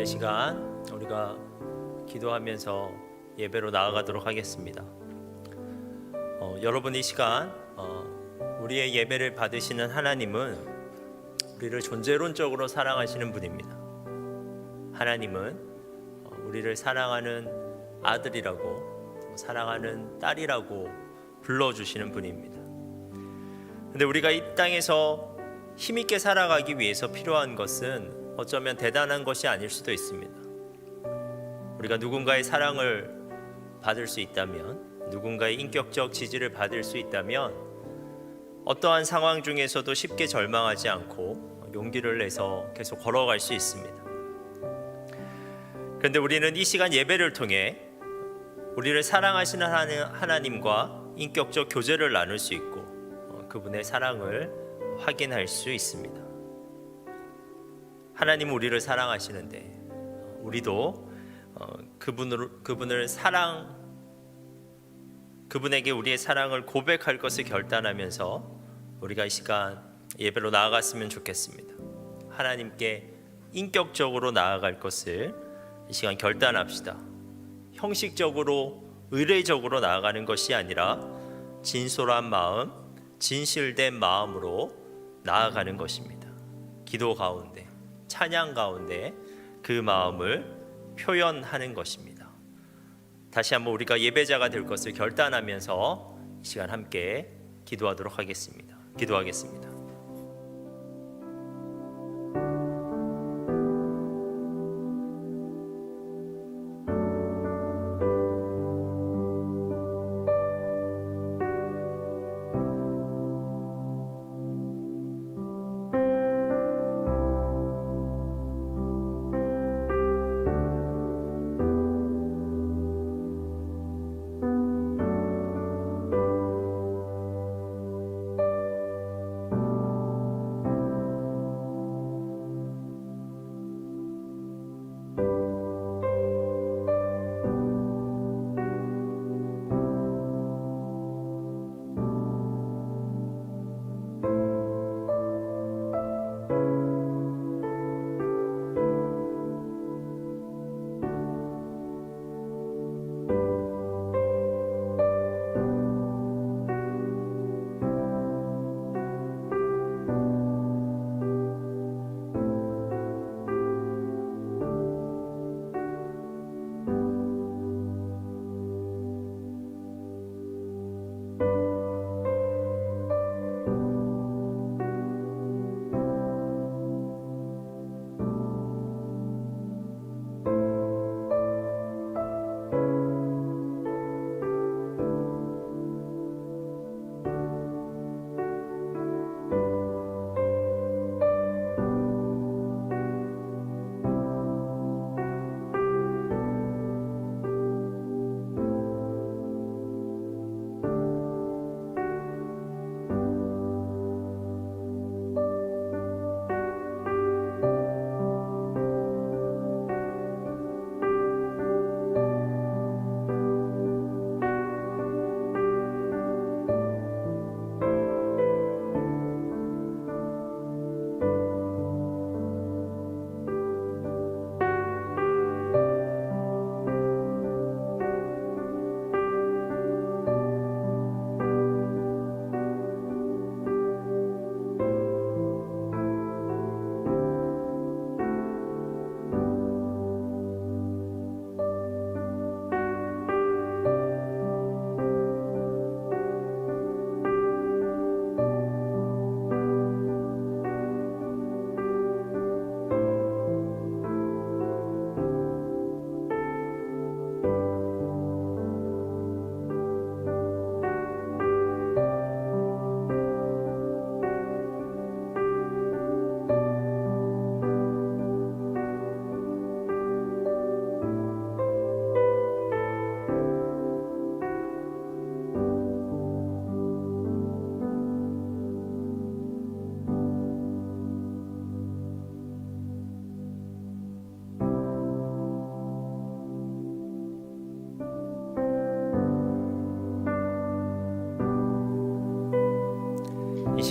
이 시간 우리가 기도하면서 예배로 나아가도록 하겠습니다. 여러분, 이 시간 우리의 예배를 받으시는 하나님은 우리를 존재론적으로 사랑하시는 분입니다. 하나님은 우리를 사랑하는 아들이라고, 사랑하는 딸이라고 불러주시는 분입니다. 근데 우리가 이 땅에서 힘있게 살아가기 위해서 필요한 것은 어쩌면 대단한 것이 아닐 수도 있습니다. 우리가 누군가의 사랑을 받을 수 있다면, 누군가의 인격적 지지를 받을 수 있다면 어떠한 상황 중에서도 쉽게 절망하지 않고 용기를 내서 계속 걸어갈 수 있습니다. 그런데 우리는 이 시간 예배를 통해 우리를 사랑하시는 하나님과 인격적 교제를 나눌 수 있고 그분의 사랑을 확인할 수 있습니다. 하나님은 우리를 사랑하시는데 우리도 그분에게 우리의 사랑을 고백할 것을 결단하면서 우리가 이 시간 예배로 나아갔으면 좋겠습니다. 하나님께 인격적으로 나아갈 것을 이 시간 결단합시다. 형식적으로 의례적으로 나아가는 것이 아니라 진솔한 마음, 진실된 마음으로 나아가는 것입니다. 기도 가운데, 찬양 가운데 그 마음을 표현하는 것입니다. 다시 한번 우리가 예배자가 될 것을 결단하면서 이 시간 함께 기도하도록 하겠습니다. 기도하겠습니다.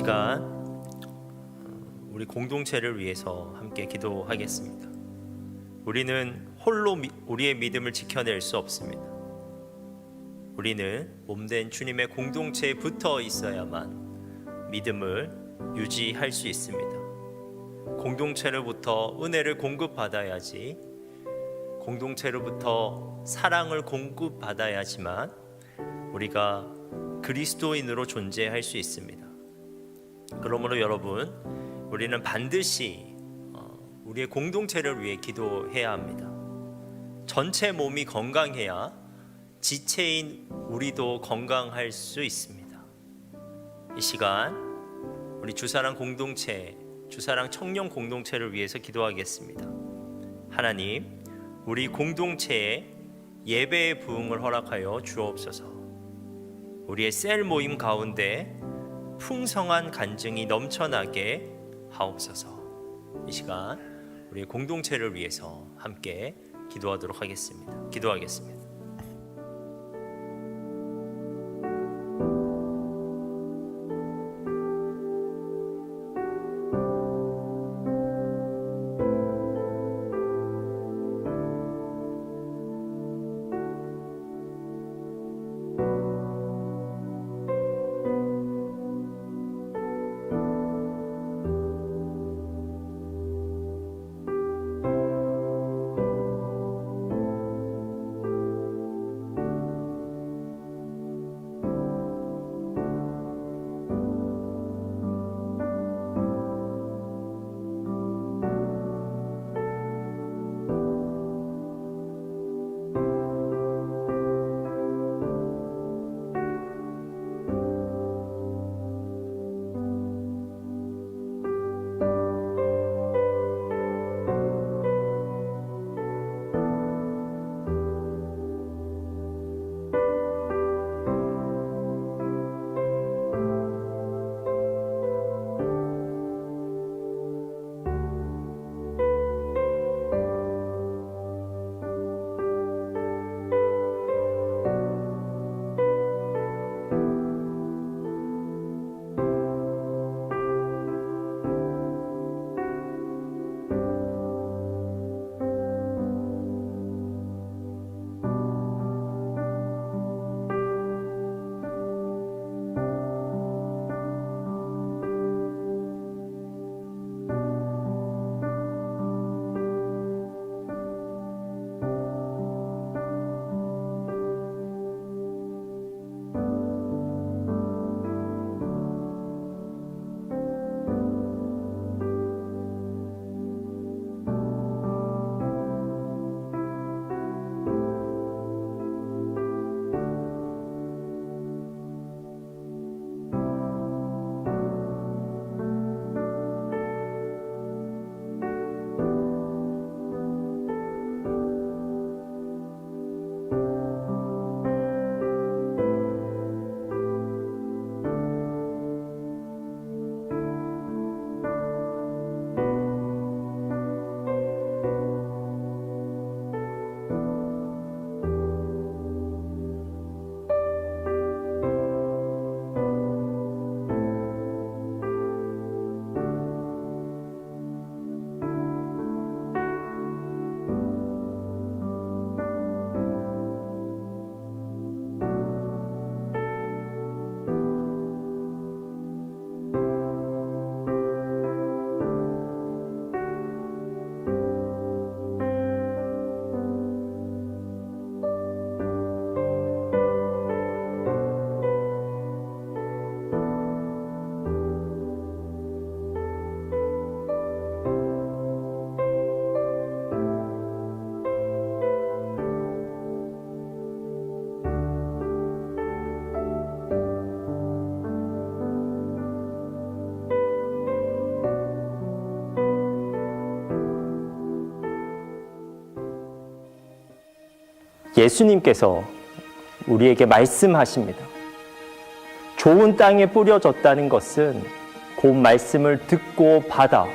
시간 우리 공동체를 위해서 함께 기도하겠습니다. 우리는 홀로 우리의 믿음을 지켜낼 수 없습니다. 우리는 몸된 주님의 공동체에 붙어 있어야만 믿음을 유지할 수 있습니다. 공동체로부터 은혜를 공급받아야지, 공동체로부터 사랑을 공급받아야지만 우리가 그리스도인으로 존재할 수 있습니다. 그러므로 여러분, 우리는 반드시 우리의 공동체를 위해 기도해야 합니다. 전체 몸이 건강해야 지체인 우리도 건강할 수 있습니다. 이 시간 우리 주사랑 공동체, 주사랑 청년 공동체를 위해서 기도하겠습니다. 하나님, 우리 공동체에 예배의 부흥을 허락하여 주옵소서. 우리의 셀 모임 가운데 풍성한 간증이 넘쳐나게 하옵소서. 이 시간 우리의 공동체를 위해서 함께 기도하도록 하겠습니다. 기도하겠습니다. 예수님께서 우리에게 말씀하십니다. 좋은 땅에 뿌려졌다는 것은 그 말씀을 듣고 받아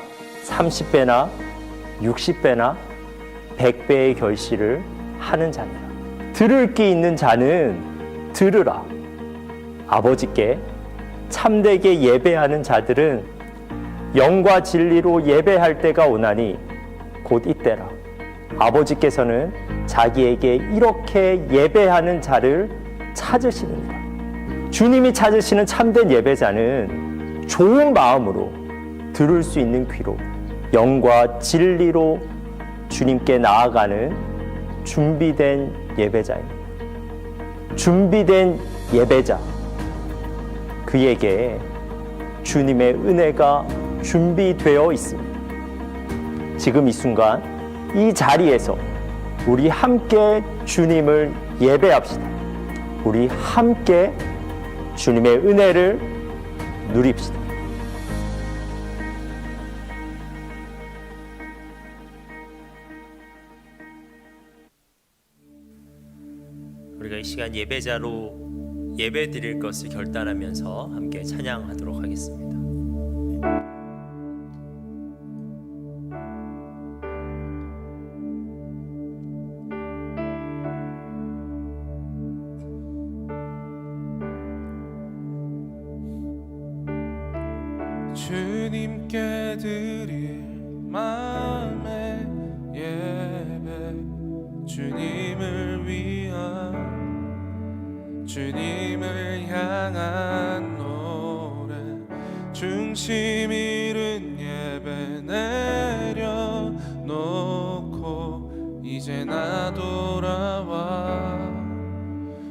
30배나 60배나 100배의 결실을 하는 자니라. 들을 귀 있는 자는 들으라. 아버지께 참되게 예배하는 자들은 영과 진리로 예배할 때가 오나니 곧 이때라. 아버지께서는 자기에게 이렇게 예배하는 자를 찾으시느니라. 주님이 찾으시는 참된 예배자는 좋은 마음으로 들을 수 있는 귀로 영과 진리로 주님께 나아가는 준비된 예배자입니다. 준비된 예배자, 그에게 주님의 은혜가 준비되어 있습니다. 지금 이 순간 이 자리에서 우리 함께 주님을 예배합시다. 우리 함께 주님의 은혜를 누립시다. 우리가 이 시간 예배자로 예배 드릴 것을 결단하면서 함께 찬양하도록 하겠습니다. 주님께 드릴 마음의 예배, 주님을 위한, 주님을 향한 노래, 중심 잃은 예배 내려놓고 이제 나 돌아와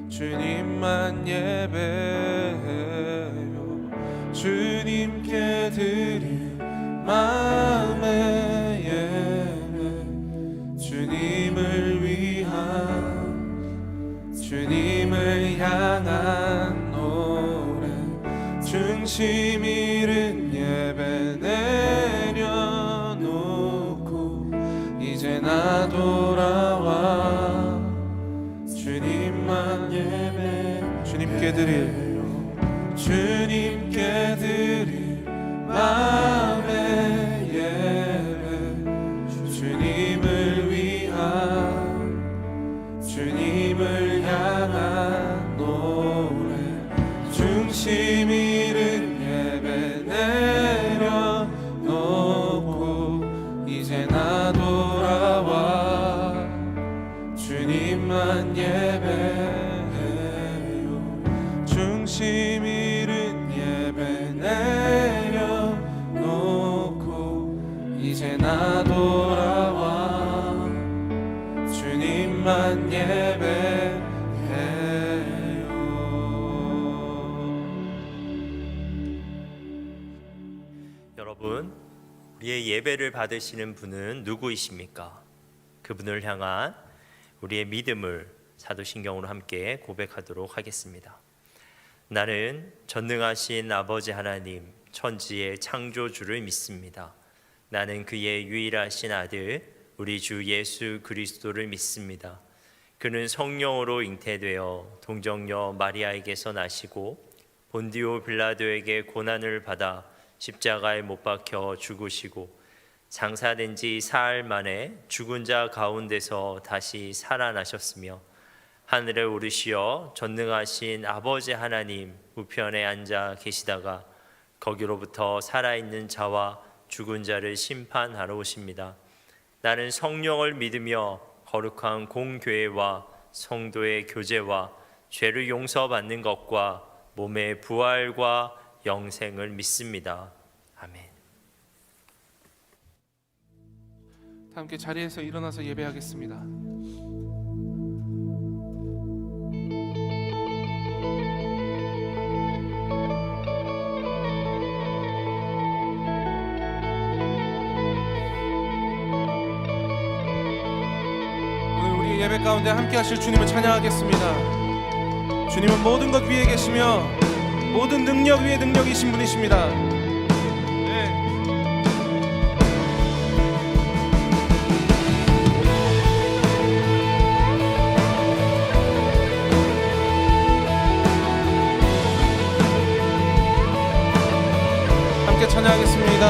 주님만 예배해요. 주님께 드릴 마음의 예배, 주님을 위한, 주님을 향한 노래, 중심 잃은 예배 내려놓고 이제 나 돌아와 주님만 예배, 주님께 드릴, 주님께 드릴 마음의 예배, 주님을 위한, 주님을 향한 노래, 중심 잃은 예배 내려놓고 이제 나 돌아와 주님만 예배해요. 중심 잃은 예배 내려놓고 이제 나 돌아와 주님만 예배해요. 여러분, 우리의 예배를 받으시는 분은 누구이십니까? 그분을 향한 우리의 믿음을 사도신경으로 함께 고백하도록 하겠습니다. 나는 전능하신 아버지 하나님, 천지의 창조주를 믿습니다. 나는 그의 유일하신 아들 우리 주 예수 그리스도를 믿습니다. 그는 성령으로 잉태되어 동정녀 마리아에게서 나시고 본디오 빌라도에게 고난을 받아 십자가에 못 박혀 죽으시고 장사된 지 사흘 만에 죽은 자 가운데서 다시 살아나셨으며 하늘에 오르시어 전능하신 아버지 하나님 우편에 앉아 계시다가 거기로부터 살아있는 자와 죽은 자를 심판하러 오십니다. 나는 성령을 믿으며 거룩한 공교회와 성도의 교제와 죄를 용서받는 것과 몸의 부활과 영생을 믿습니다. 아멘. 함께 자리에서 일어나서 예배하겠습니다. 예배 가운데 함께 하실 주님을 찬양하겠습니다. 주님은 모든 것 위에 계시며 모든 능력 위에 능력이신 분이십니다. 네. 함께 찬양하겠습니다.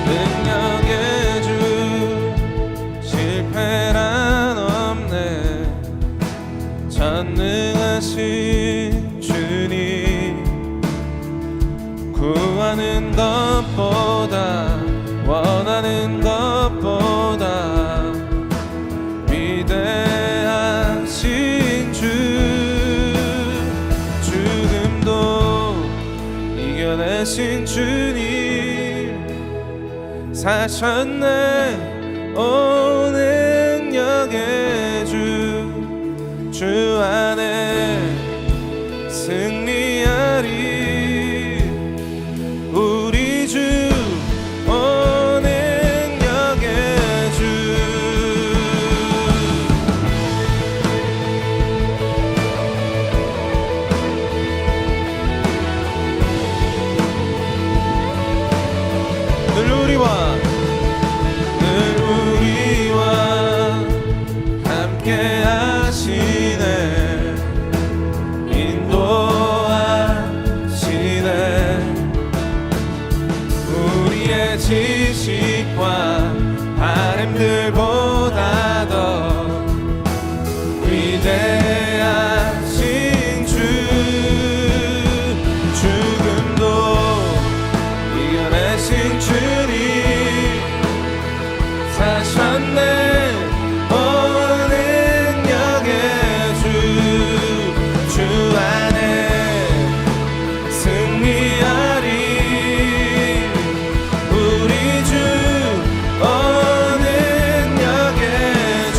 능력의 주 실패란 없네, 전능하신 주님 이겨내신 주님 사셨네. 온 능력의 주 안에 승리하리. 우리 주 온 능력의 주. 늘 우리와 함께 하시네. 인도하시네. 우리의 지식과 바램들보다 더 위대하신 주. 죽음도 이겨내신 주님 사셨네. 온 능력의 주 안에 승리하리. 우리 주 온 능력의 주.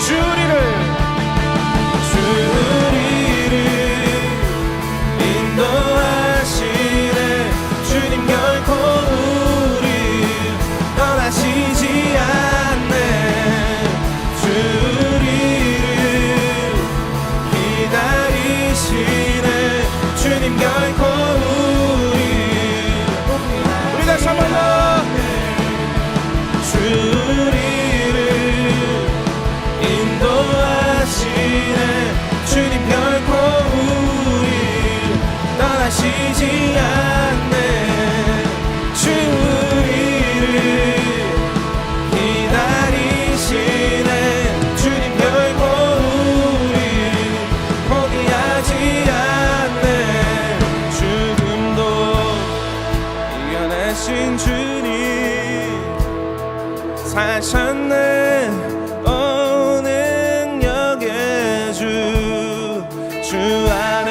주리를 인도하시네. 주님 결코 우리 떠나시지 않네. 주리를 기다리시네. 주님 결코 우리 다시 한 번 더. 주리를 인도하시네. 주님 결코 떠나시지 않네. 주리를 기다리시네. 주님 결코 우리 포기하지 않네. 죽음도 이겨내신 주님 사셨네. 온 능력의 주 안에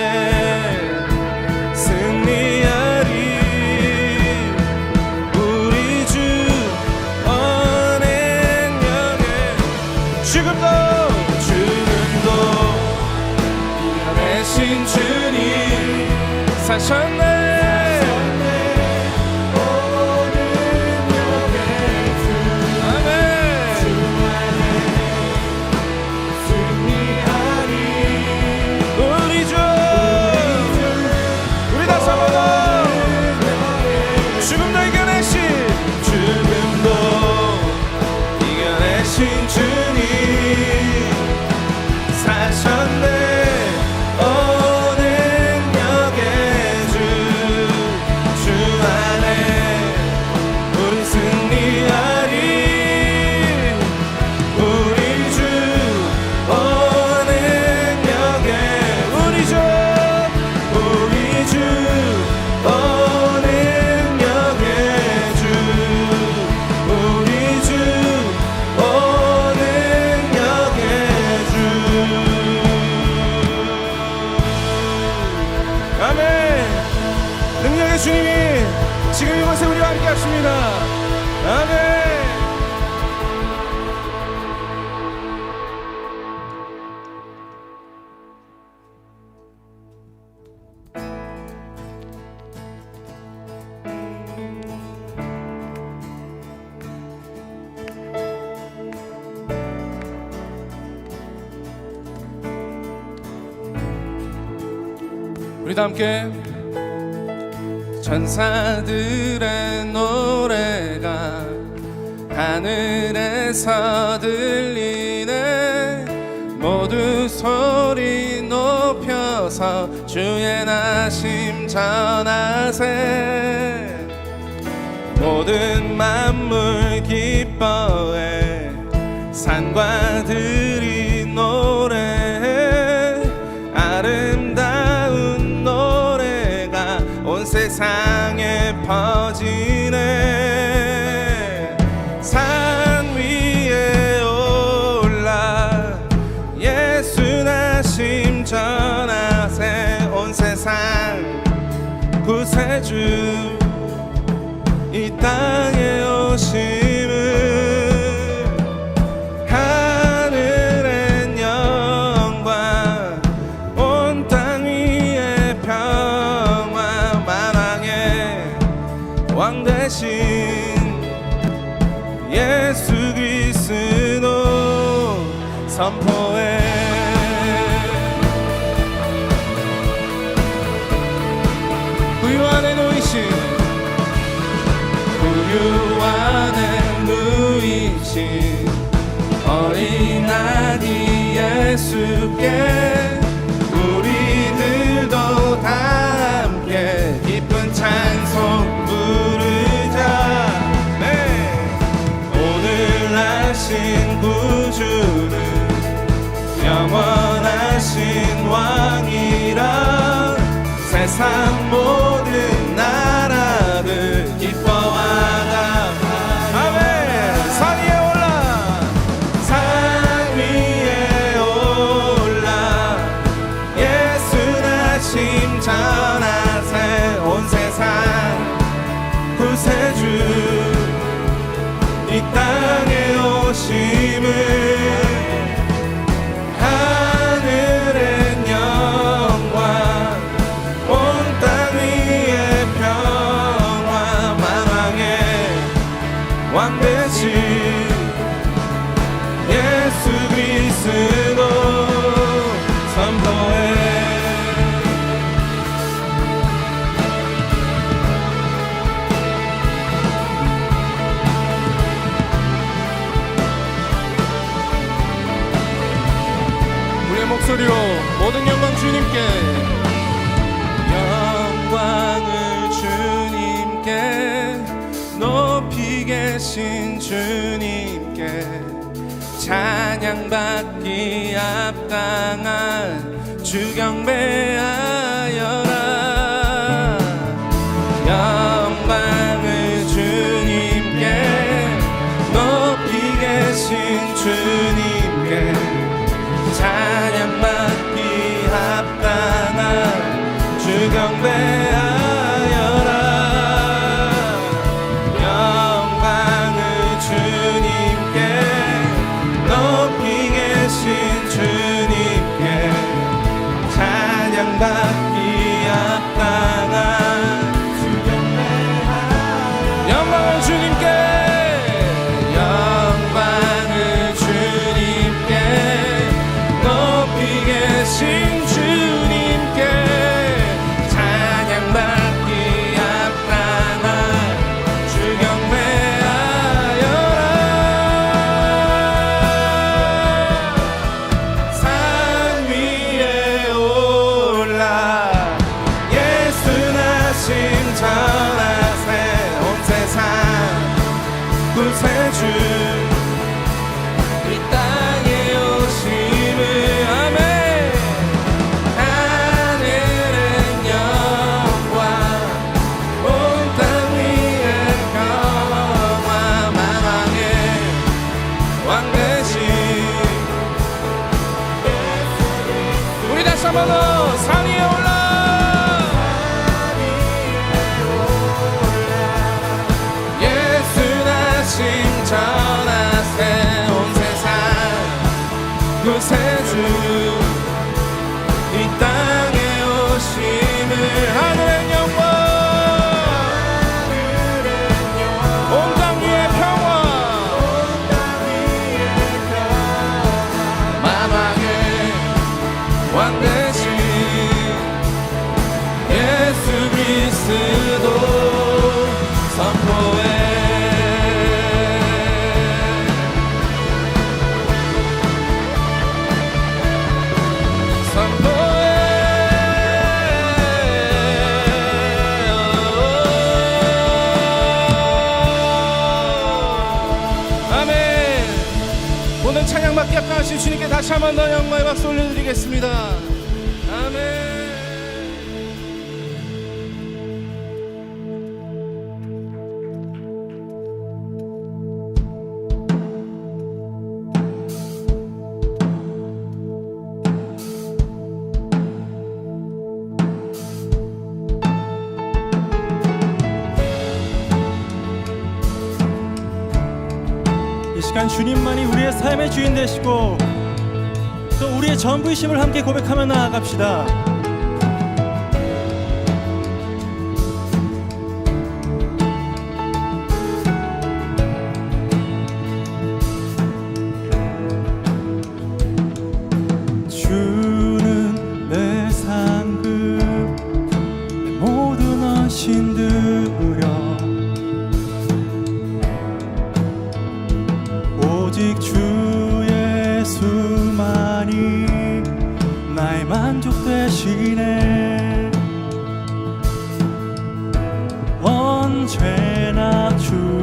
승리하리. 우리 주 온 능력의 죽음도 이겨내신 주님 사셨네. 주님 사셨네. 온 능력의 주 안에 우리 승리하리. 우리 주 온 능력의 우리 주 온 능력의 주. 우리 주 온 능력의 주. 아멘. 능력의 주님이 지금 이곳에 우리와 함께 하십니다. 아멘. 우리 다 함께 천사들의 노래가 하늘에서 들리네. 모두 소리 높여서 주의 나심 전하세. 모든 만물 기뻐해 산과 들이 노래해. 아름다운 노래가 온 세상에 퍼지네. 구세주 이 땅에 오심을 하늘엔 영광 온 땅 위에 평화 만왕의 왕 대신 예수 그리스도 선포해 구유 안에 누이신 구유 안에 누이신 어린아기 예수께 우리들도 다 함께 기쁜 찬송 부르자. 네. 오늘 나신 구주는 영원하신 왕이라 세상 모든 나라들 기뻐하라. 아멘. 산 위에 올라 산 위에 올라 예수 나심 전하세 온 세상 구세주 이 땅에 오심을 하늘엔 영광 온 땅 위에 평화 만왕의 왕 대신 예수 그리스도 선포해. 우리의 목소리로 모든 영광 주님께 영광을 주님께 높이 계신 주님께 찬양받기 합당한 주 경배하여라. 영광을 주님께 높이 계신 주님께 찬양받기 합당한 주 경배하여라. 영광을 주님께 높이 계신 주님께 찬양받기 합당한 주 경배하여라. 영광을 주님께 영광을 주님께 높이 계신 주님께 찬양받기 합당한 주 경배하여라. 산 위에 올라 예수 나심 전하세 온 세상 구세주 이 땅에 오심을 아멘. 하늘은 영광 온 땅 위에 평화 만왕의 왕 대신 우리 다시 한번 더 산 위에 올라 예수 나심 전하세 온 세상 구세주 이 땅에 오심을 하늘의 영광 온 땅 위에 평화 만왕의 왕 대신 예수 그리스도 선포해. 아멘. 모든 찬양받기 합당하신 주님께 다시 한 번 더 영광의 박수 올려드리겠습니다. 아멘. 오직한 주님만이 우리의 삶의 주인 되시고 또 우리의 전부이심을 함께 고백하며 나아갑시다. 주는 내 상급, 내 모든 헌신 드려 오직 주 예수만이 나의 만족 되시네. 언제나 주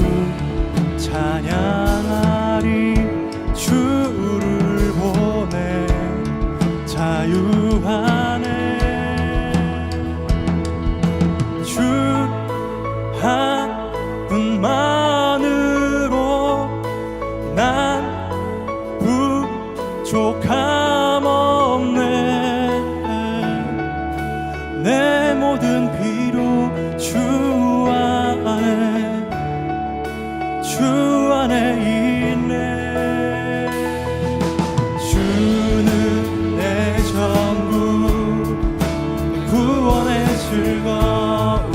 찬양하리. 주를 보내 자유하네. 주 한 분만으로 난 부족함 없네. 내 모든 필요 주 안에 있네. 주는 내 전부, 내 구원의 즐거움.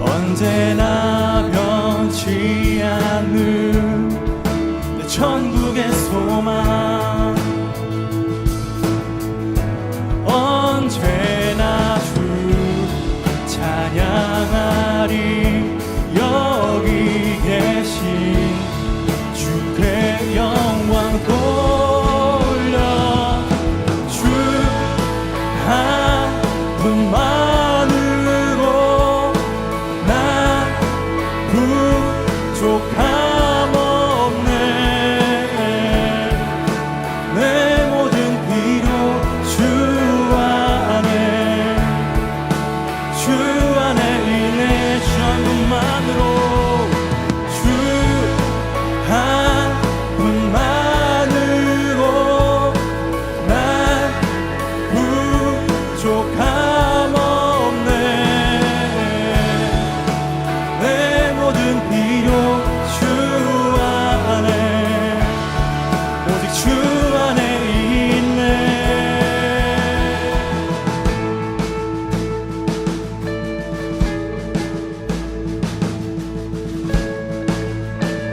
언제나 변치 않는 내 천국의 소망. 언제나 주 찬양하리. 여기 계신 주께 영광 돌려. 주 한 분만으로 난 부족함 없네. 내 모든 필요 주 안에 있네. 전부만으로 주 한 분만으로 난 부족함 없네. 내 모든 필요 주 안에, 오직 주 안에 있네.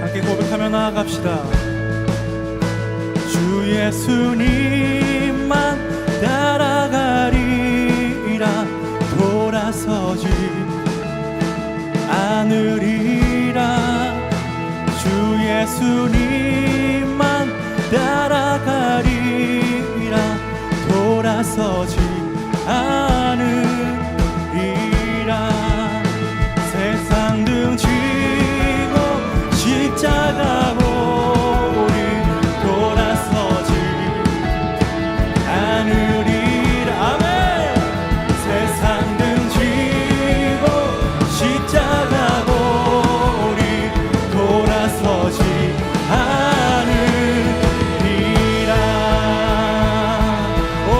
함께 고백하며 나아갑시다. 주 예수님만 따라가리라. 돌아서지 않으리라. 주 예수님만 따라가리라. 돌아서지 않으리라. 세상 등지고 십자가 고리 돌아서지 않으리라. 아멘. 세상 등지고 십자가 고리 돌아서지 않으리라. 오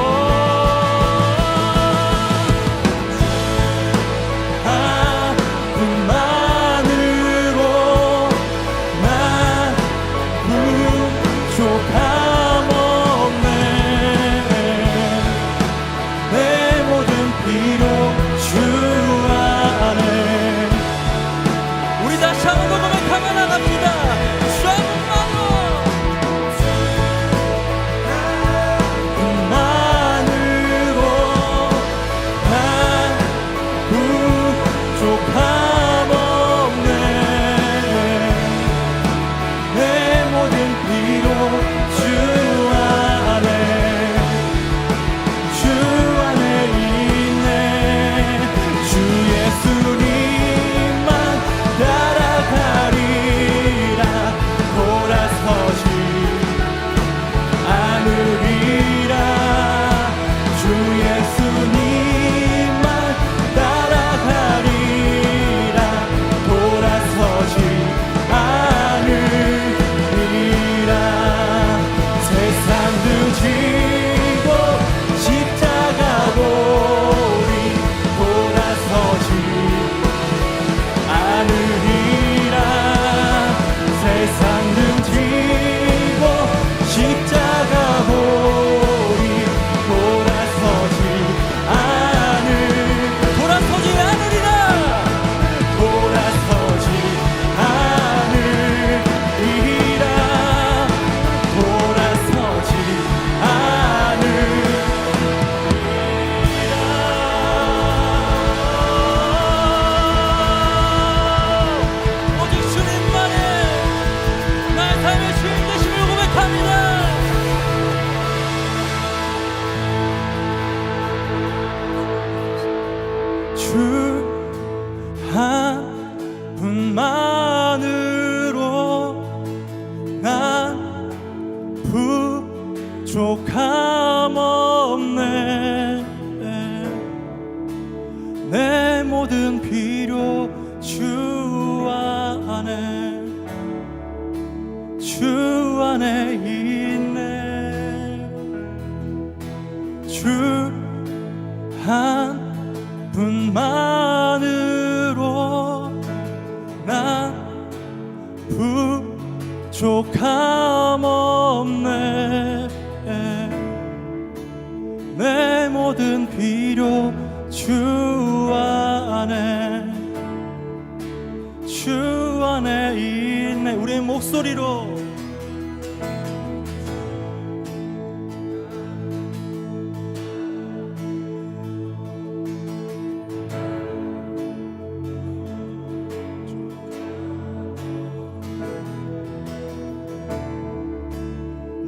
부족함 없네. 내 모든 필요 주 안에 있네. 주 한 분만으로 난 부족함 없네. 내 모든 필요 주 안에 있네. 우리의 목소리로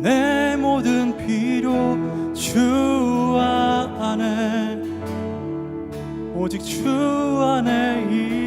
내 모든 필요 주 안에, 오직 주 안에 있네.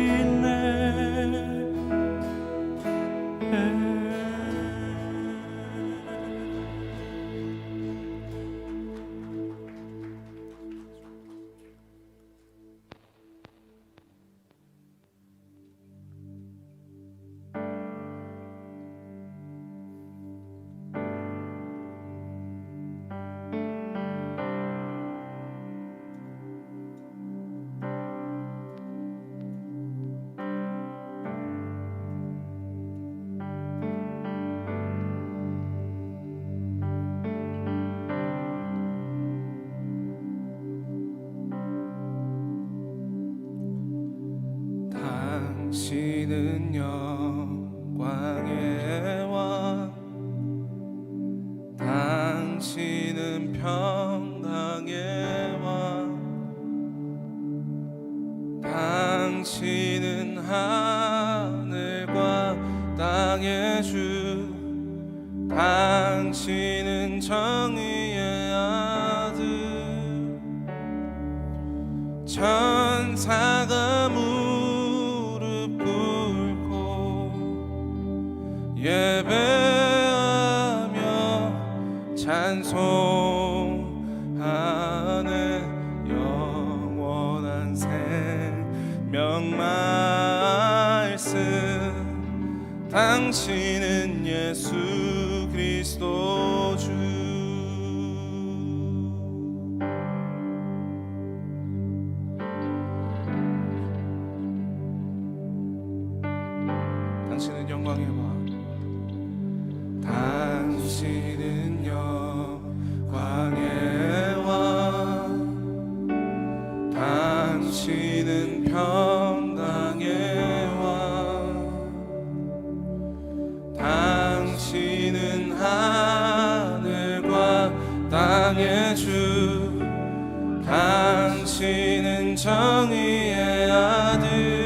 당신은 영광의 왕, 당신은 평강의 왕, 당신은 하늘과 땅의 주, 당신은 정의의 아들. 천사가 무릎 꿇고 예배하며 찬송하네. 영원한 생명 말씀, 당신은 예수 그리스도 주. 당신은 영광의 왕, 당신은 영광의 왕, 당신은 평강의 왕, 당신은 하늘과 땅의 주, 당신은 정의의 아들.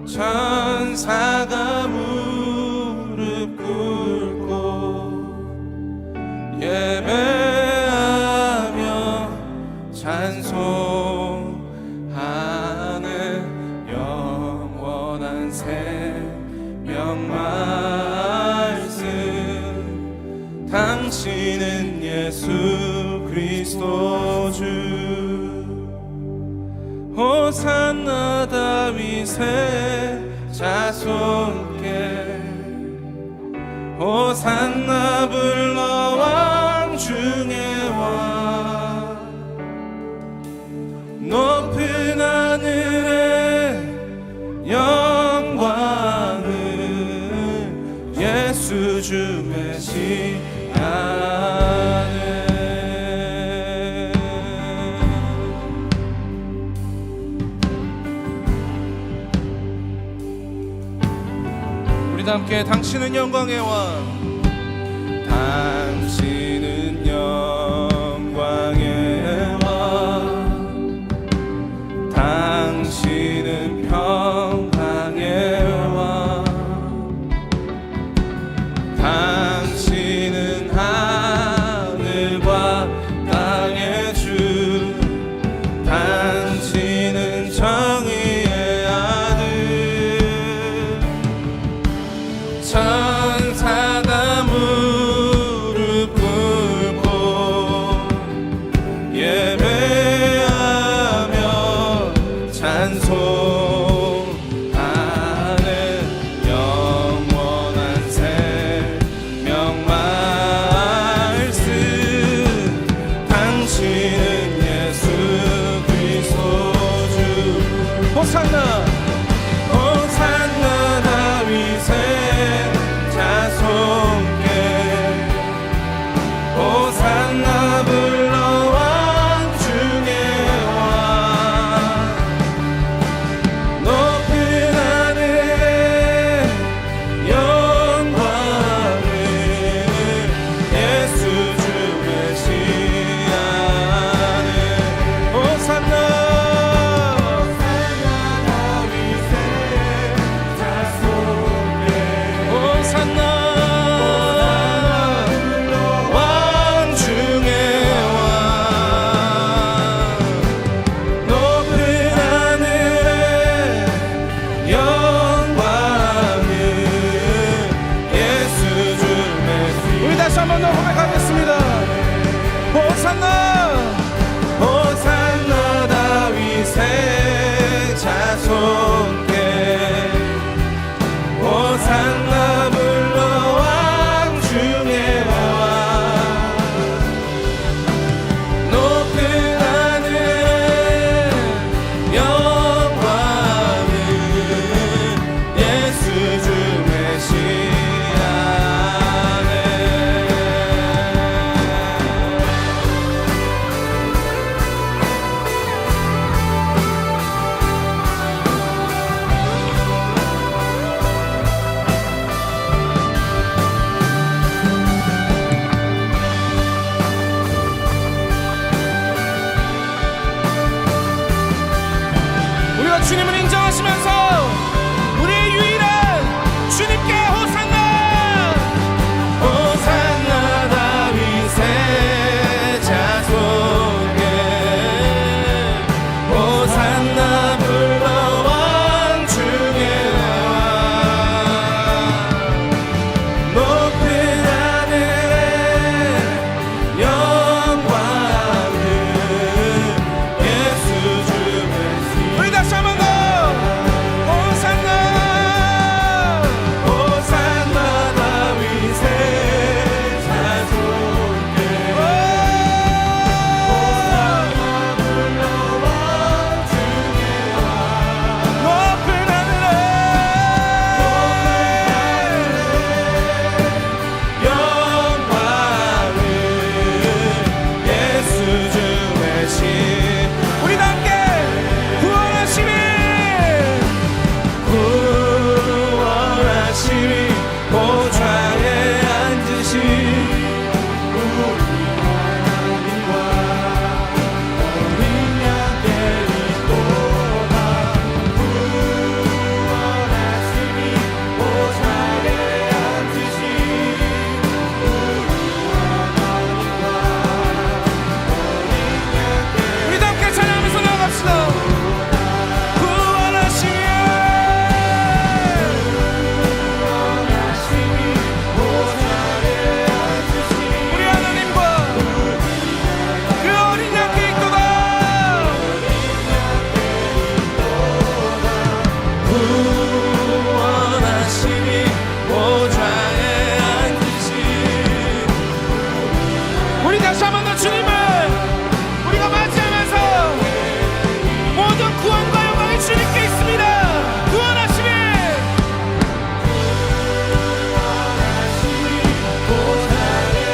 천사가 무릎 꿇고 예배하며 찬송하네. 영원한 생명 말씀, 당신은 예수 그리스도 주. 호산나 다윗의 자손께, 호산나 불러 왕 중의 왕. 높은 하늘의 영광을 예수 주 메시아네. 함께 당신은 영광의 왕, 당신은 영광의 왕, 당신은 평강의 왕, 당신은 하늘과 땅의 주, 당신은 정의의 아들. 천사가 무릎 다시 한 번 더 고백하겠습니다. 호산나 호산나 다윗의 자손께 호산나 불러 왕 중에 와 높은 하늘 영광은 예수 주 메시아네. 우리가 주님을 인정하시면서 우리의 유일한 주님께 호산나 호산나 다윗의 자손께 호산나 불러 왕 중에 와 높은 하늘의 영광은 예수 주 메시아. 우리 다시 한번 더 호산나 호산나 다윗의 자손께 호산나 불러 왕 중에 와 높은 하늘에 영광은 예수 주 메시. 우리 함께 구원하심이 보좌에 앉으신 우리 하나님과 어린 양께 있도다. 구원하심이 보좌에 앉으신 우리 함께 찬양하면서 나갑시다. 구원하심이 우리 하나님과 그 어린 양께 있도다. 구원하심이 보좌에 앉으신 우리 다시 한 번 더 주님을 우리가 맞이하면서 모든 구원과 영광이 주님께 있습니다. 구원하심이 보좌에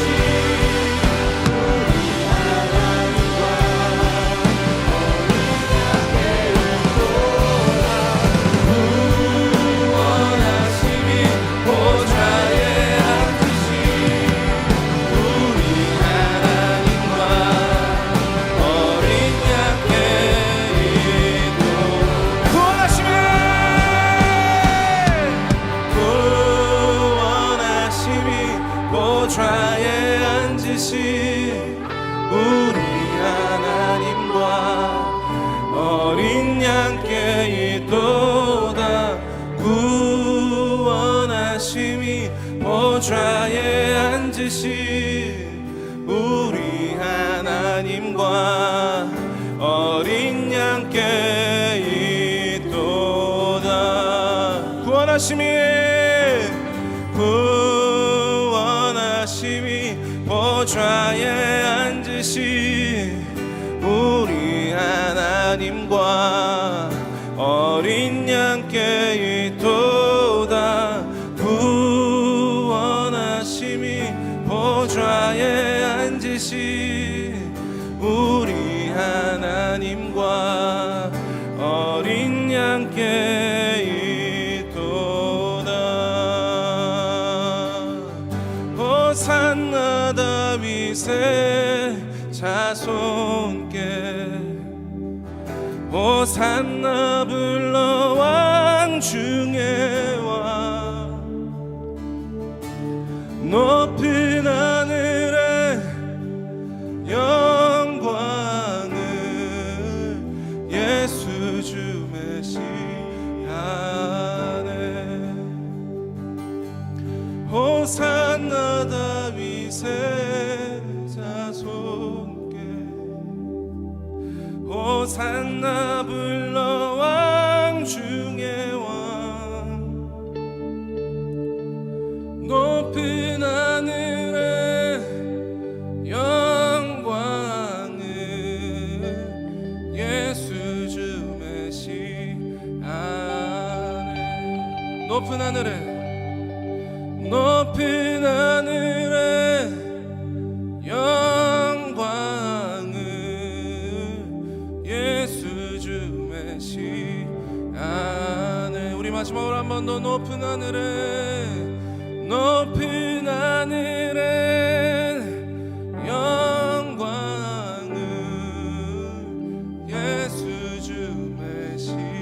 앉으신 우리 하나님과 어린 양께 있도 구원하심이 보좌에 앉으신 우리 하나님과 어린 양께 있도다. 구원하심이 보좌에 앉으신 우리 하나님과 어린 양께 있도다. 구원하심이 보좌에 앉으신 우리 하나님과 어린 양께 있도다. 구원하심이 보좌에 앉으신 우리 하나님과 어린 양께 있도다. 호산나 다윗의 자손께 호산나 불러 왕 중에 와 높은 하늘의 영광을 예수 주 메시아네. 호산나 다윗의 자손께 호산나 불러 왕 중의 왕 높은 하늘에 영광을 예수 주 메시아네 높은 하늘에 영광을 예수 주 메시아네 우리 마지막으로 한 번 더 높은 하늘에 영광을 예수 주 메시아네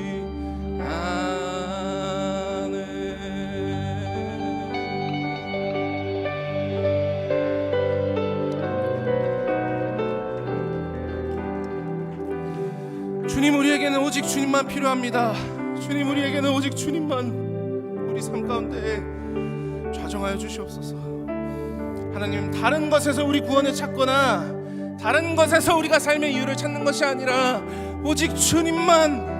주님 우리에게는 오직 주님만 필요합니다. 주님 우리에게는 오직 주님만 우리 삶 가운데 좌정하여 주시옵소서. 하나님 다른 것에서 우리 구원을 찾거나 다른 것에서 우리가 삶의 이유를 찾는 것이 아니라 오직 주님만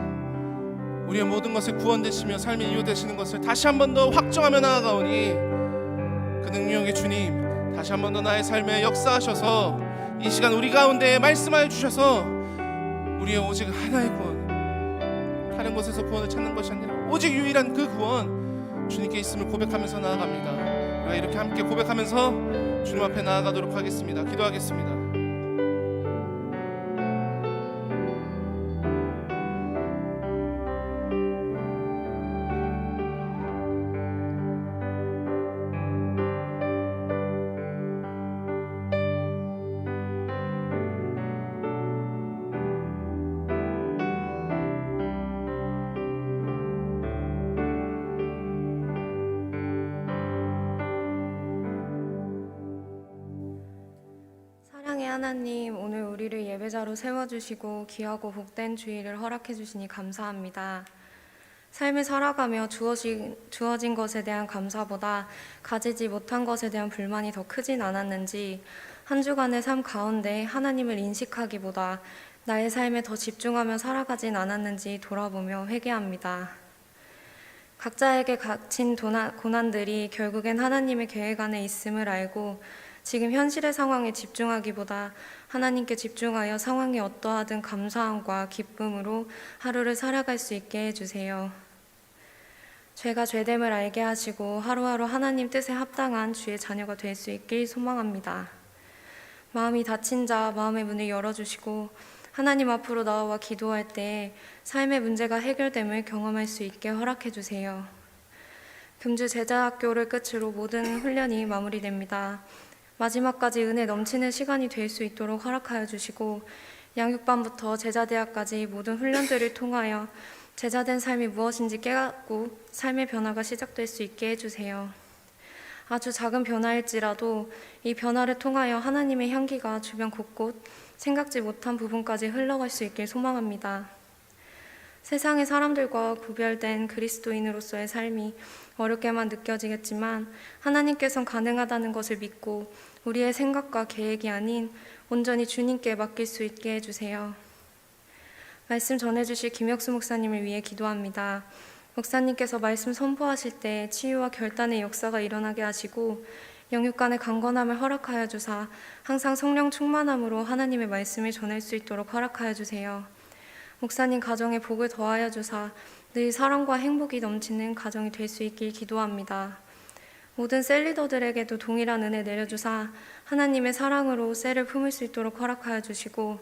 우리의 모든 것을 구원 되시며 삶의 이유 되시는 것을 다시 한 번 더 확정하며 나아가오니 그 능력의 주님 다시 한 번 더 나의 삶에 역사하셔서 이 시간 우리 가운데 말씀하여 주셔서 우리의 오직 하나의 구원 다른 곳에서 구원을 찾는 것이 아니라 오직 유일한 그 구원 주님께 있음을 고백하면서 나아갑니다. 우리가 이렇게 함께 고백하면서 주님 앞에 나아가도록 하겠습니다. 기도하겠습니다. 사랑의 하나님, 오늘 우리를 예배자로 세워주시고 귀하고 복된 주일을 허락해 주시니 감사합니다. 삶을 살아가며 주어진 것에 대한 감사보다 가지지 못한 것에 대한 불만이 더 크진 않았는지, 한 주간의 삶 가운데 하나님을 인식하기보다 나의 삶에 더 집중하며 살아가진 않았는지 돌아보며 회개합니다. 각자에게 닥친 고난들이 결국엔 하나님의 계획 안에 있음을 알고 지금 현실의 상황에 집중하기보다 하나님께 집중하여 상황이 어떠하든 감사함과 기쁨으로 하루를 살아갈 수 있게 해주세요. 죄가 죄됨을 알게 하시고 하루하루 하나님 뜻에 합당한 주의 자녀가 될 수 있길 소망합니다. 마음이 닫힌 자 마음의 문을 열어주시고 하나님 앞으로 나와 기도할 때 삶의 문제가 해결됨을 경험할 수 있게 허락해 주세요. 금주 제자학교를 끝으로 모든 훈련이 마무리됩니다. 마지막까지 은혜 넘치는 시간이 될 수 있도록 허락하여 주시고 양육반부터 제자대학까지 모든 훈련들을 통하여 제자된 삶이 무엇인지 깨닫고 삶의 변화가 시작될 수 있게 해주세요. 아주 작은 변화일지라도 이 변화를 통하여 하나님의 향기가 주변 곳곳 생각지 못한 부분까지 흘러갈 수 있길 소망합니다. 세상의 사람들과 구별된 그리스도인으로서의 삶이 어렵게만 느껴지겠지만 하나님께서는 가능하다는 것을 믿고 우리의 생각과 계획이 아닌 온전히 주님께 맡길 수 있게 해주세요. 말씀 전해주실 김혁수 목사님을 위해 기도합니다. 목사님께서 말씀 선포하실 때 치유와 결단의 역사가 일어나게 하시고 영육간의 강건함을 허락하여 주사 항상 성령 충만함으로 하나님의 말씀을 전할 수 있도록 허락하여 주세요. 목사님 가정에 복을 더하여 주사 늘 사랑과 행복이 넘치는 가정이 될 수 있길 기도합니다. 모든 셀리더들에게도 동일한 은혜 내려주사 하나님의 사랑으로 셀을 품을 수 있도록 허락하여 주시고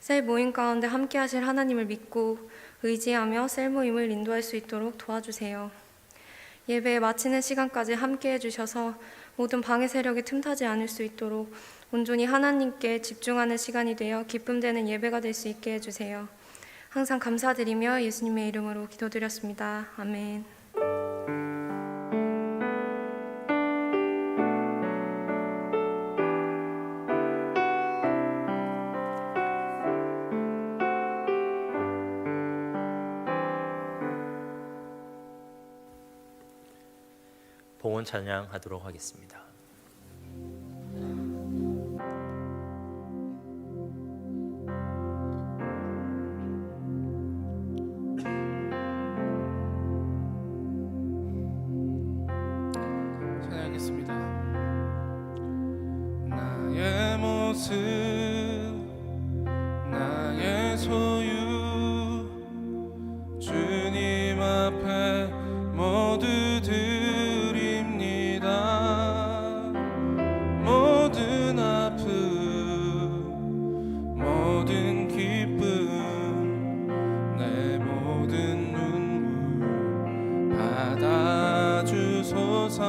셀 모임 가운데 함께 하실 하나님을 믿고 의지하며 셀 모임을 인도할 수 있도록 도와주세요. 예배 마치는 시간까지 함께 해주셔서 모든 방해 세력이 틈타지 않을 수 있도록 온전히 하나님께 집중하는 시간이 되어 기쁨되는 예배가 될 수 있게 해주세요. 항상 감사드리며 예수님의 이름으로 기도드렸습니다. 아멘. 봉헌 찬양하도록 하겠습니다. 나의 소유 주님 앞에 모두 드립니다. 모든 아픔 모든 기쁨 내 모든 눈물 받아주소서.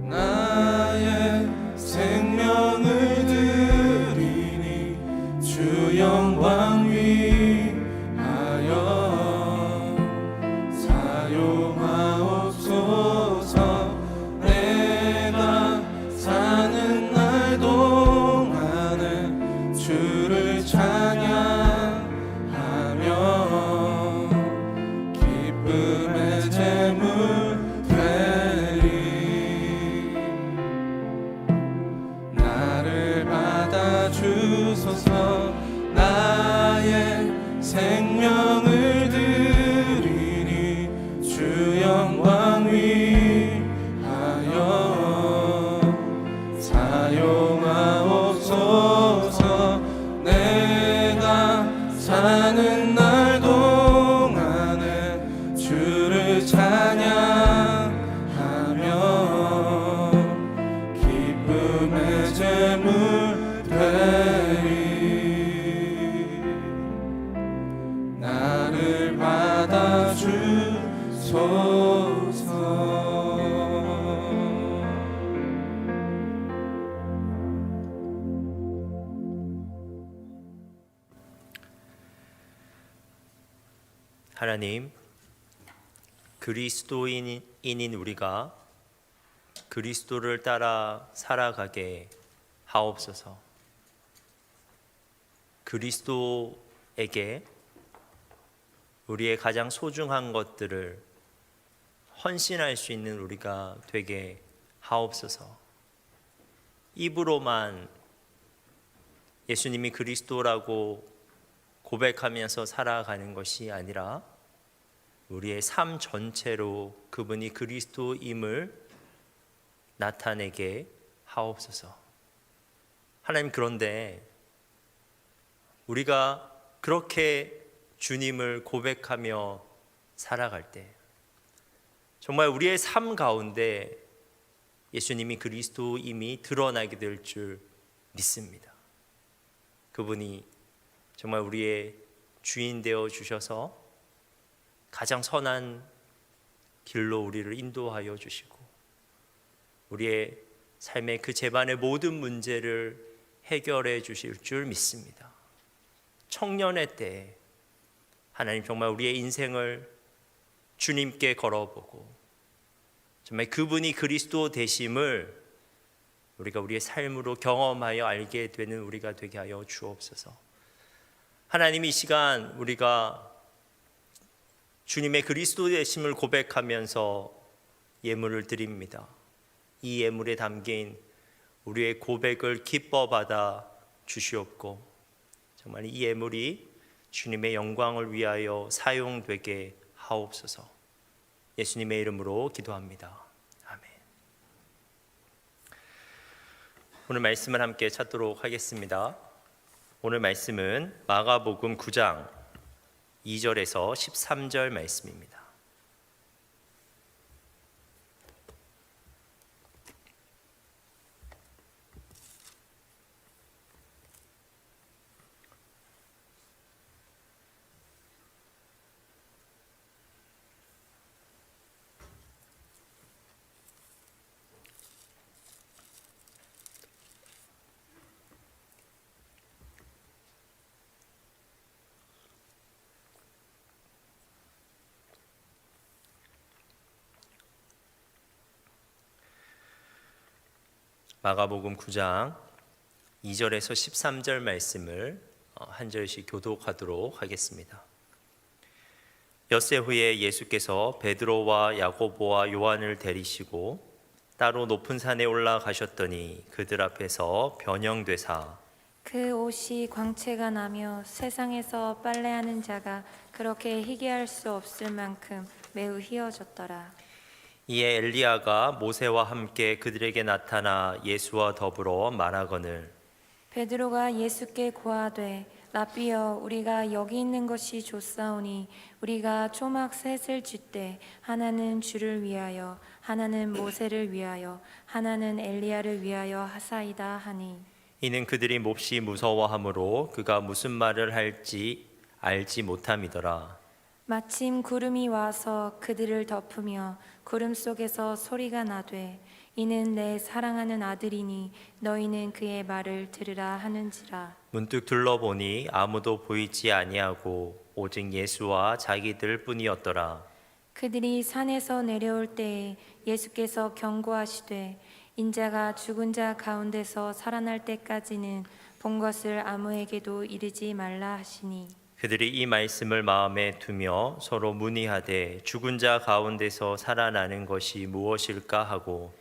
나의 생명을 드리니 주 영광 위하여 사용하옵소서. 내가 사는 날 동안에 주를 찬양하며 기쁨의 제물 나를 받아주소서. 나의 생명을 드리니 주 영광 위하여 사용하옵소서. 내가 사는 날 동안에 주를 찬양하며 기쁨의 제물 되리. 나를 받아주소서. 하나님, 그리스도인인 우리가 그리스도를 따라 살아가게 하옵소서. 그리스도에게 우리의 가장 소중한 것들을 헌신할 수 있는 우리가 되게 하옵소서. 입으로만 예수님이 그리스도라고 고백하면서 살아가는 것이 아니라 우리의 삶 전체로 그분이 그리스도임을 나타내게 하옵소서. 하나님, 그런데 우리가 그렇게 주님을 고백하며 살아갈 때 정말 우리의 삶 가운데 예수님이 그리스도임이 드러나게 될 줄 믿습니다. 그분이 정말 우리의 주인 되어 주셔서 가장 선한 길로 우리를 인도하여 주시고 우리의 삶의 그 제반의 모든 문제를 해결해 주실 줄 믿습니다. 청년의 때에 하나님 정말 우리의 인생을 주님께 걸어보고 정말 그분이 그리스도 되심을 우리가 우리의 삶으로 경험하여 알게 되는 우리가 되게 하여 주옵소서. 하나님, 이 시간 우리가 주님의 그리스도 되심을 고백하면서 예물을 드립니다. 이 예물에 담긴 우리의 고백을 기뻐 받아 주시옵고 정말 이 예물이 주님의 영광을 위하여 사용되게 하옵소서. 예수님의 이름으로 기도합니다. 아멘. 오늘 말씀을 함께 찾도록 하겠습니다. 오늘 말씀은 마가복음 9장 2절에서 13절 말씀입니다. 마가복음 9장 2절에서 13절 말씀을 한 절씩 교독하도록 하겠습니다. 엿새 후에 예수께서 베드로와 야고보와 요한을 데리시고 따로 높은 산에 올라가셨더니 그들 앞에서 변형되사 그 옷이 광채가 나며 세상에서 빨래하는 자가 그렇게 희귀할 수 없을 만큼 매우 희어졌더라. 이에 엘리야가 모세와 함께 그들에게 나타나 예수와 더불어 말하거늘 베드로가 예수께 고하되 라삐여 우리가 여기 있는 것이 좋사오니 우리가 초막 셋을 짓되 하나는 주를 위하여 하나는 모세를 위하여 하나는 엘리야를 위하여 하사이다 하니 이는 그들이 몹시 무서워하므로 그가 무슨 말을 할지 알지 못함이더라. 마침 구름이 와서 그들을 덮으며 구름 속에서 소리가 나되 이는 내 사랑하는 아들이니 너희는 그의 말을 들으라 하는지라. 문득 둘러보니 아무도 보이지 아니하고 오직 예수와 자기들 뿐이었더라. 그들이 산에서 내려올 때에 예수께서 경고하시되 인자가 죽은 자 가운데서 살아날 때까지는 본 것을 아무에게도 이르지 말라 하시니 그들이 이 말씀을 마음에 두며 서로 문의하되 죽은 자 가운데서 살아나는 것이 무엇일까 하고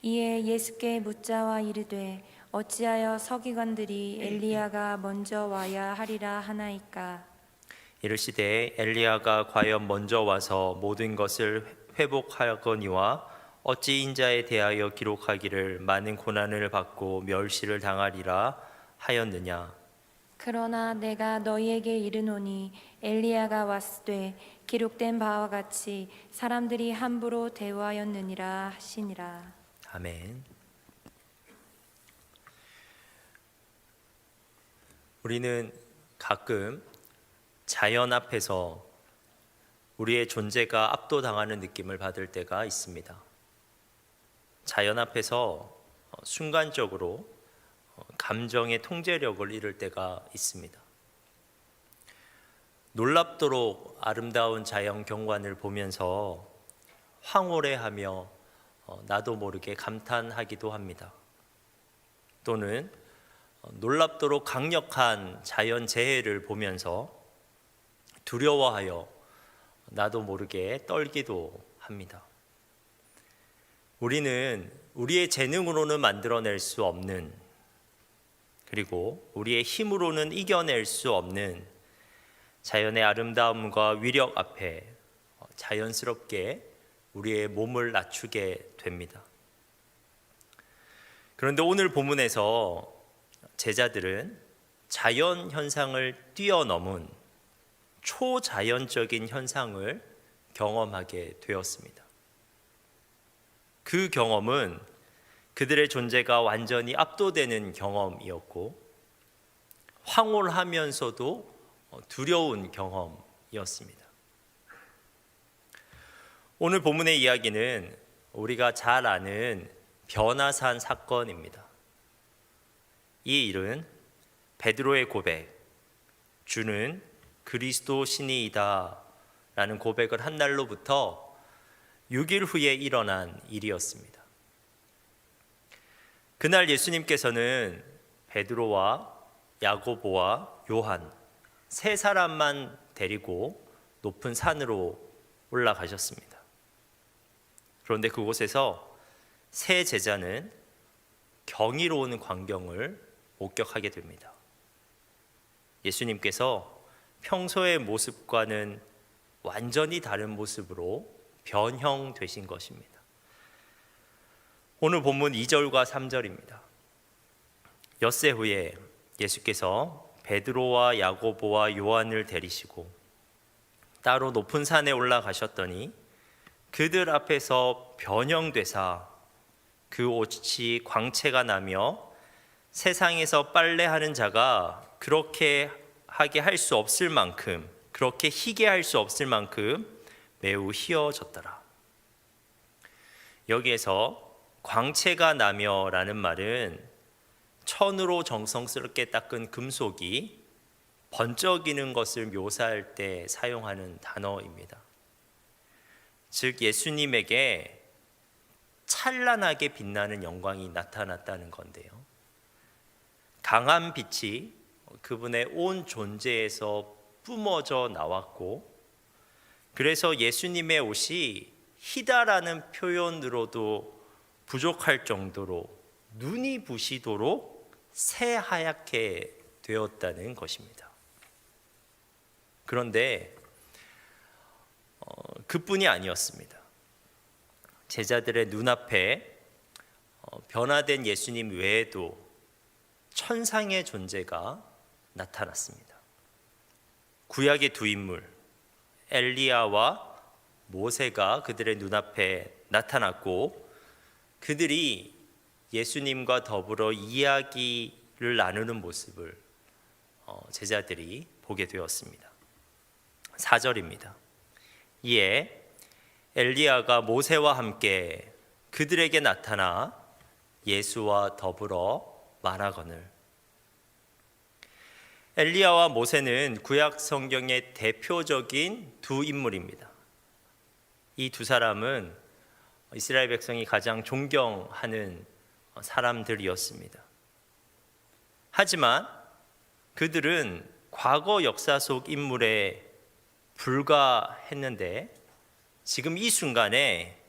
이에 예수께 묻자와 이르되 어찌하여 서기관들이 엘리야가 먼저 와야 하리라 하나이까. 이르시되 엘리야가 과연 먼저 와서 모든 것을 회복하거니와 어찌 인자에 대하여 기록하기를 많은 고난을 받고 멸시를 당하리라 하였느냐. 그러나 내가 너희에게 이르노니 엘리야가 왔으되 기록된 바와 같이 사람들이 함부로 대우하였느니라 하시니라. 아멘. 우리는 가끔 자연 앞에서 우리의 존재가 압도당하는 느낌을 받을 때가 있습니다. 자연 앞에서 순간적으로 감정의 통제력을 잃을 때가 있습니다. 놀랍도록 아름다운 자연 경관을 보면서 황홀해하며 나도 모르게 감탄하기도 합니다. 또는 놀랍도록 강력한 자연 재해를 보면서 두려워하여 나도 모르게 떨기도 합니다. 우리는 우리의 재능으로는 만들어낼 수 없는, 그리고 우리의 힘으로는 이겨낼 수 없는 자연의 아름다움과 위력 앞에 자연스럽게 우리의 몸을 낮추게 됩니다. 그런데 오늘 본문에서 제자들은 자연 현상을 뛰어넘은 초자연적인 현상을 경험하게 되었습니다. 그 경험은 그들의 존재가 완전히 압도되는 경험이었고 황홀하면서도 두려운 경험이었습니다. 오늘 본문의 이야기는 우리가 잘 아는 변화산 사건입니다. 이 일은 베드로의 고백, 주는 그리스도 신이이다 라는 고백을 한 날로부터 6일 후에 일어난 일이었습니다. 그날 예수님께서는 베드로와 야고보와 요한 세 사람만 데리고 높은 산으로 올라가셨습니다. 그런데 그곳에서 세 제자는 경이로운 광경을 목격하게 됩니다. 예수님께서 평소의 모습과는 완전히 다른 모습으로 변형되신 것입니다. 오늘 본문 2절과 3절입니다. 엿새 후에 예수께서 베드로와 야고보와 요한을 데리시고 따로 높은 산에 올라가셨더니 그들 앞에서 변형되사 그 옷이 광채가 나며 세상에서 빨래하는 자가 그렇게 하게 할 수 없을 만큼, 그렇게 희게 할 수 없을 만큼 매우 희어졌더라. 여기에서 광채가 나며 라는 말은 천으로 정성스럽게 닦은 금속이 번쩍이는 것을 묘사할 때 사용하는 단어입니다. 즉 예수님에게 찬란하게 빛나는 영광이 나타났다는 건데요. 강한 빛이 그분의 온 존재에서 뿜어져 나왔고, 그래서 예수님의 옷이 희다라는 표현으로도 부족할 정도로 눈이 부시도록 새하얗게 되었다는 것입니다. 그런데 그뿐이 아니었습니다. 제자들의 눈앞에 변화된 예수님 외에도 천상의 존재가 나타났습니다. 구약의 두 인물 엘리야와 모세가 그들의 눈앞에 나타났고 그들이 예수님과 더불어 이야기를 나누는 모습을 제자들이 보게 되었습니다. 4절입니다. 이에 엘리야가 모세와 함께 그들에게 나타나 예수와 더불어 말하거늘. 엘리야와 모세는 구약 성경의 대표적인 두 인물입니다. 이 두 사람은 이스라엘 백성이 가장 존경하는 사람들이었습니다. 하지만 그들은 과거 역사 속 인물에 불과했는데 지금 이 순간에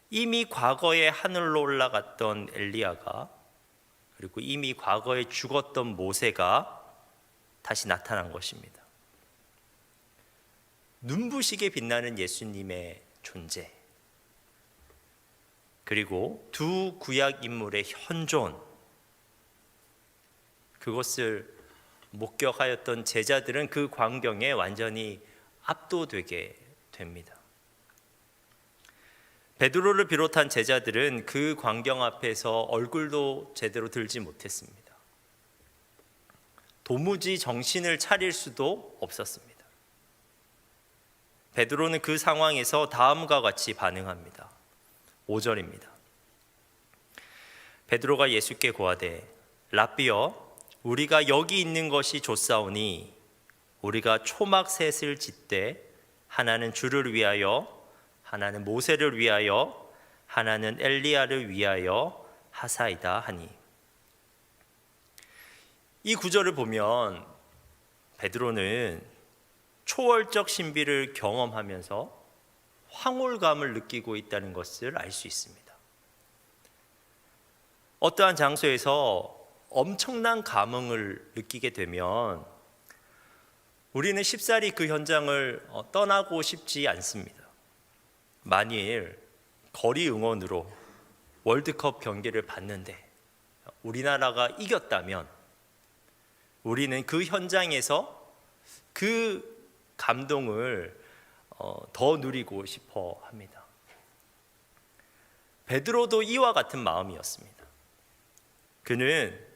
이미 과거에 하늘로 올라갔던 엘리야가 그리고 이미 과거에 죽었던 모세가 다시 나타난 것입니다. 눈부시게 빛나는 예수님의 존재, 그리고 두 구약 인물의 현존, 그것을 목격하였던 제자들은 그 광경에 완전히 압도되게 됩니다. 베드로를 비롯한 제자들은 그 광경 앞에서 얼굴도 제대로 들지 못했습니다. 도무지 정신을 차릴 수도 없었습니다. 베드로는 그 상황에서 다음과 같이 반응합니다. 5절입니다. 베드로가 예수께 고하되 랍비여 우리가 여기 있는 것이 좋사오니 우리가 초막 셋을 짓되 하나는 주를 위하여 하나는 모세를 위하여 하나는 엘리야를 위하여 하사이다 하니. 이 구절을 보면 베드로는 초월적 신비를 경험하면서 황홀감을 느끼고 있다는 것을 알 수 있습니다. 어떠한 장소에서 엄청난 감흥을 느끼게 되면 우리는 쉽사리 그 현장을 떠나고 싶지 않습니다. 만일 거리 응원으로 월드컵 경기를 봤는데 우리나라가 이겼다면 우리는 그 현장에서 그 감동을 더 누리고 싶어 합니다. 베드로도 이와 같은 마음이었습니다. 그는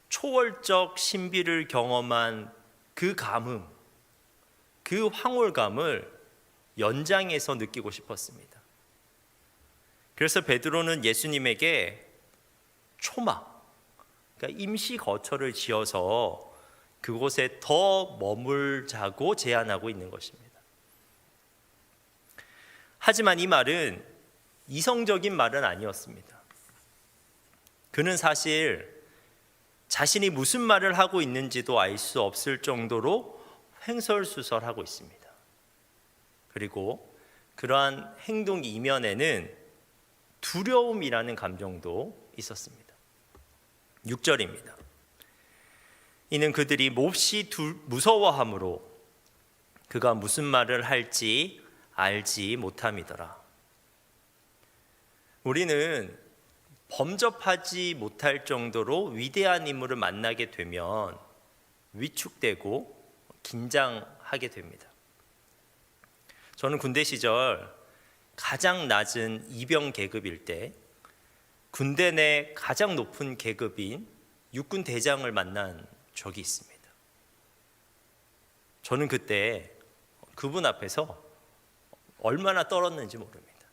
초월적 신비를 경험한 그 감흥, 그 황홀감을 연장해서 느끼고 싶었습니다. 그래서 베드로는 예수님에게 초막, 그러니까 임시 거처를 지어서 그곳에 더 머물자고 제안하고 있는 것입니다. 하지만 이 말은 이성적인 말은 아니었습니다. 그는 사실 자신이 무슨 말을 하고 있는지도 알 수 없을 정도로 횡설수설하고 있습니다. 그리고 그러한 행동 이면에는 두려움이라는 감정도 있었습니다. 6절입니다. 이는 그들이 몹시 무서워함으로 그가 무슨 말을 할지 알지 못함이더라. 우리는 범접하지 못할 정도로 위대한 인물을 만나게 되면 위축되고 긴장하게 됩니다. 저는 군대 시절 가장 낮은 이병 계급일 때 군대 내 가장 높은 계급인 육군 대장을 만난 적이 있습니다. 저는 그때 그분 앞에서 얼마나 떨었는지 모릅니다.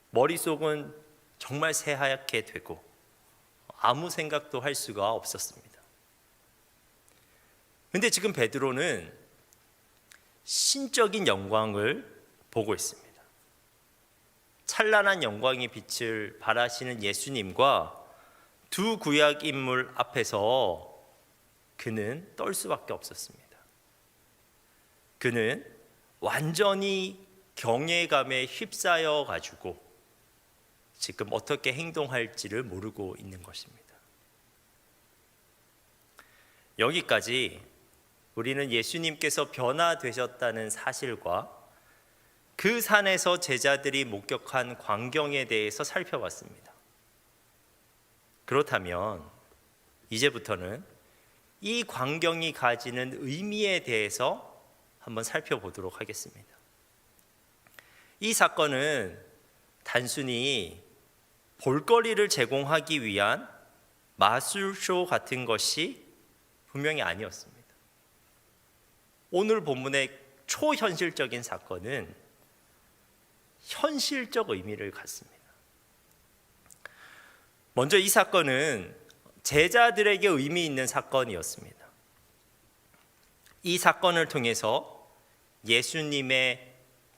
머릿속은 정말 새하얗게 되고 아무 생각도 할 수가 없었습니다. 근데 지금 베드로는 신적인 영광을 보고 있습니다. 찬란한 영광의 빛을 발하시는 예수님과 두 구약 인물 앞에서 그는 떨 수밖에 없었습니다. 그는 완전히 경외감에 휩싸여 가지고 지금 어떻게 행동할지를 모르고 있는 것입니다. 여기까지 우리는 예수님께서 변화되셨다는 사실과 그 산에서 제자들이 목격한 광경에 대해서 살펴봤습니다. 그렇다면 이제부터는 이 광경이 가지는 의미에 대해서 한번 살펴보도록 하겠습니다. 이 사건은 단순히 볼거리를 제공하기 위한 마술쇼 같은 것이 분명히 아니었습니다. 오늘 본문의 초현실적인 사건은 현실적 의미를 갖습니다. 먼저 이 사건은 제자들에게 의미 있는 사건이었습니다. 이 사건을 통해서 예수님의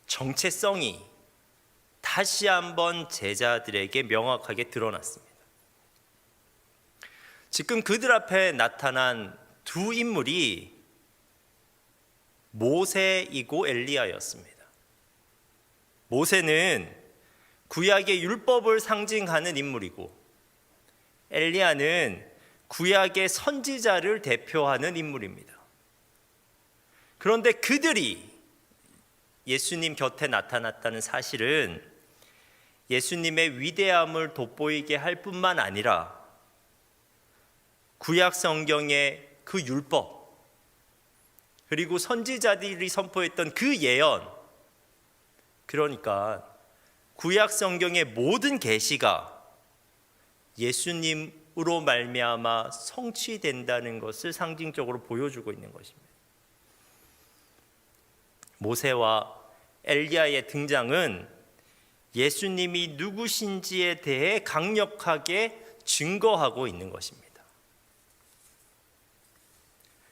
정체성이 다시 한번 제자들에게 명확하게 드러났습니다. 지금 그들 앞에 나타난 두 인물이 모세이고 엘리야였습니다. 모세는 구약의 율법을 상징하는 인물이고 엘리야는 구약의 선지자를 대표하는 인물입니다. 그런데 그들이 예수님 곁에 나타났다는 사실은 예수님의 위대함을 돋보이게 할 뿐만 아니라 구약 성경의 그 율법 그리고 선지자들이 선포했던 그 예언, 그러니까 구약 성경의 모든 계시가 예수님으로 말미암아 성취된다는 것을 상징적으로 보여주고 있는 것입니다. 모세와 엘리야의 등장은 예수님이 누구신지에 대해 강력하게 증거하고 있는 것입니다.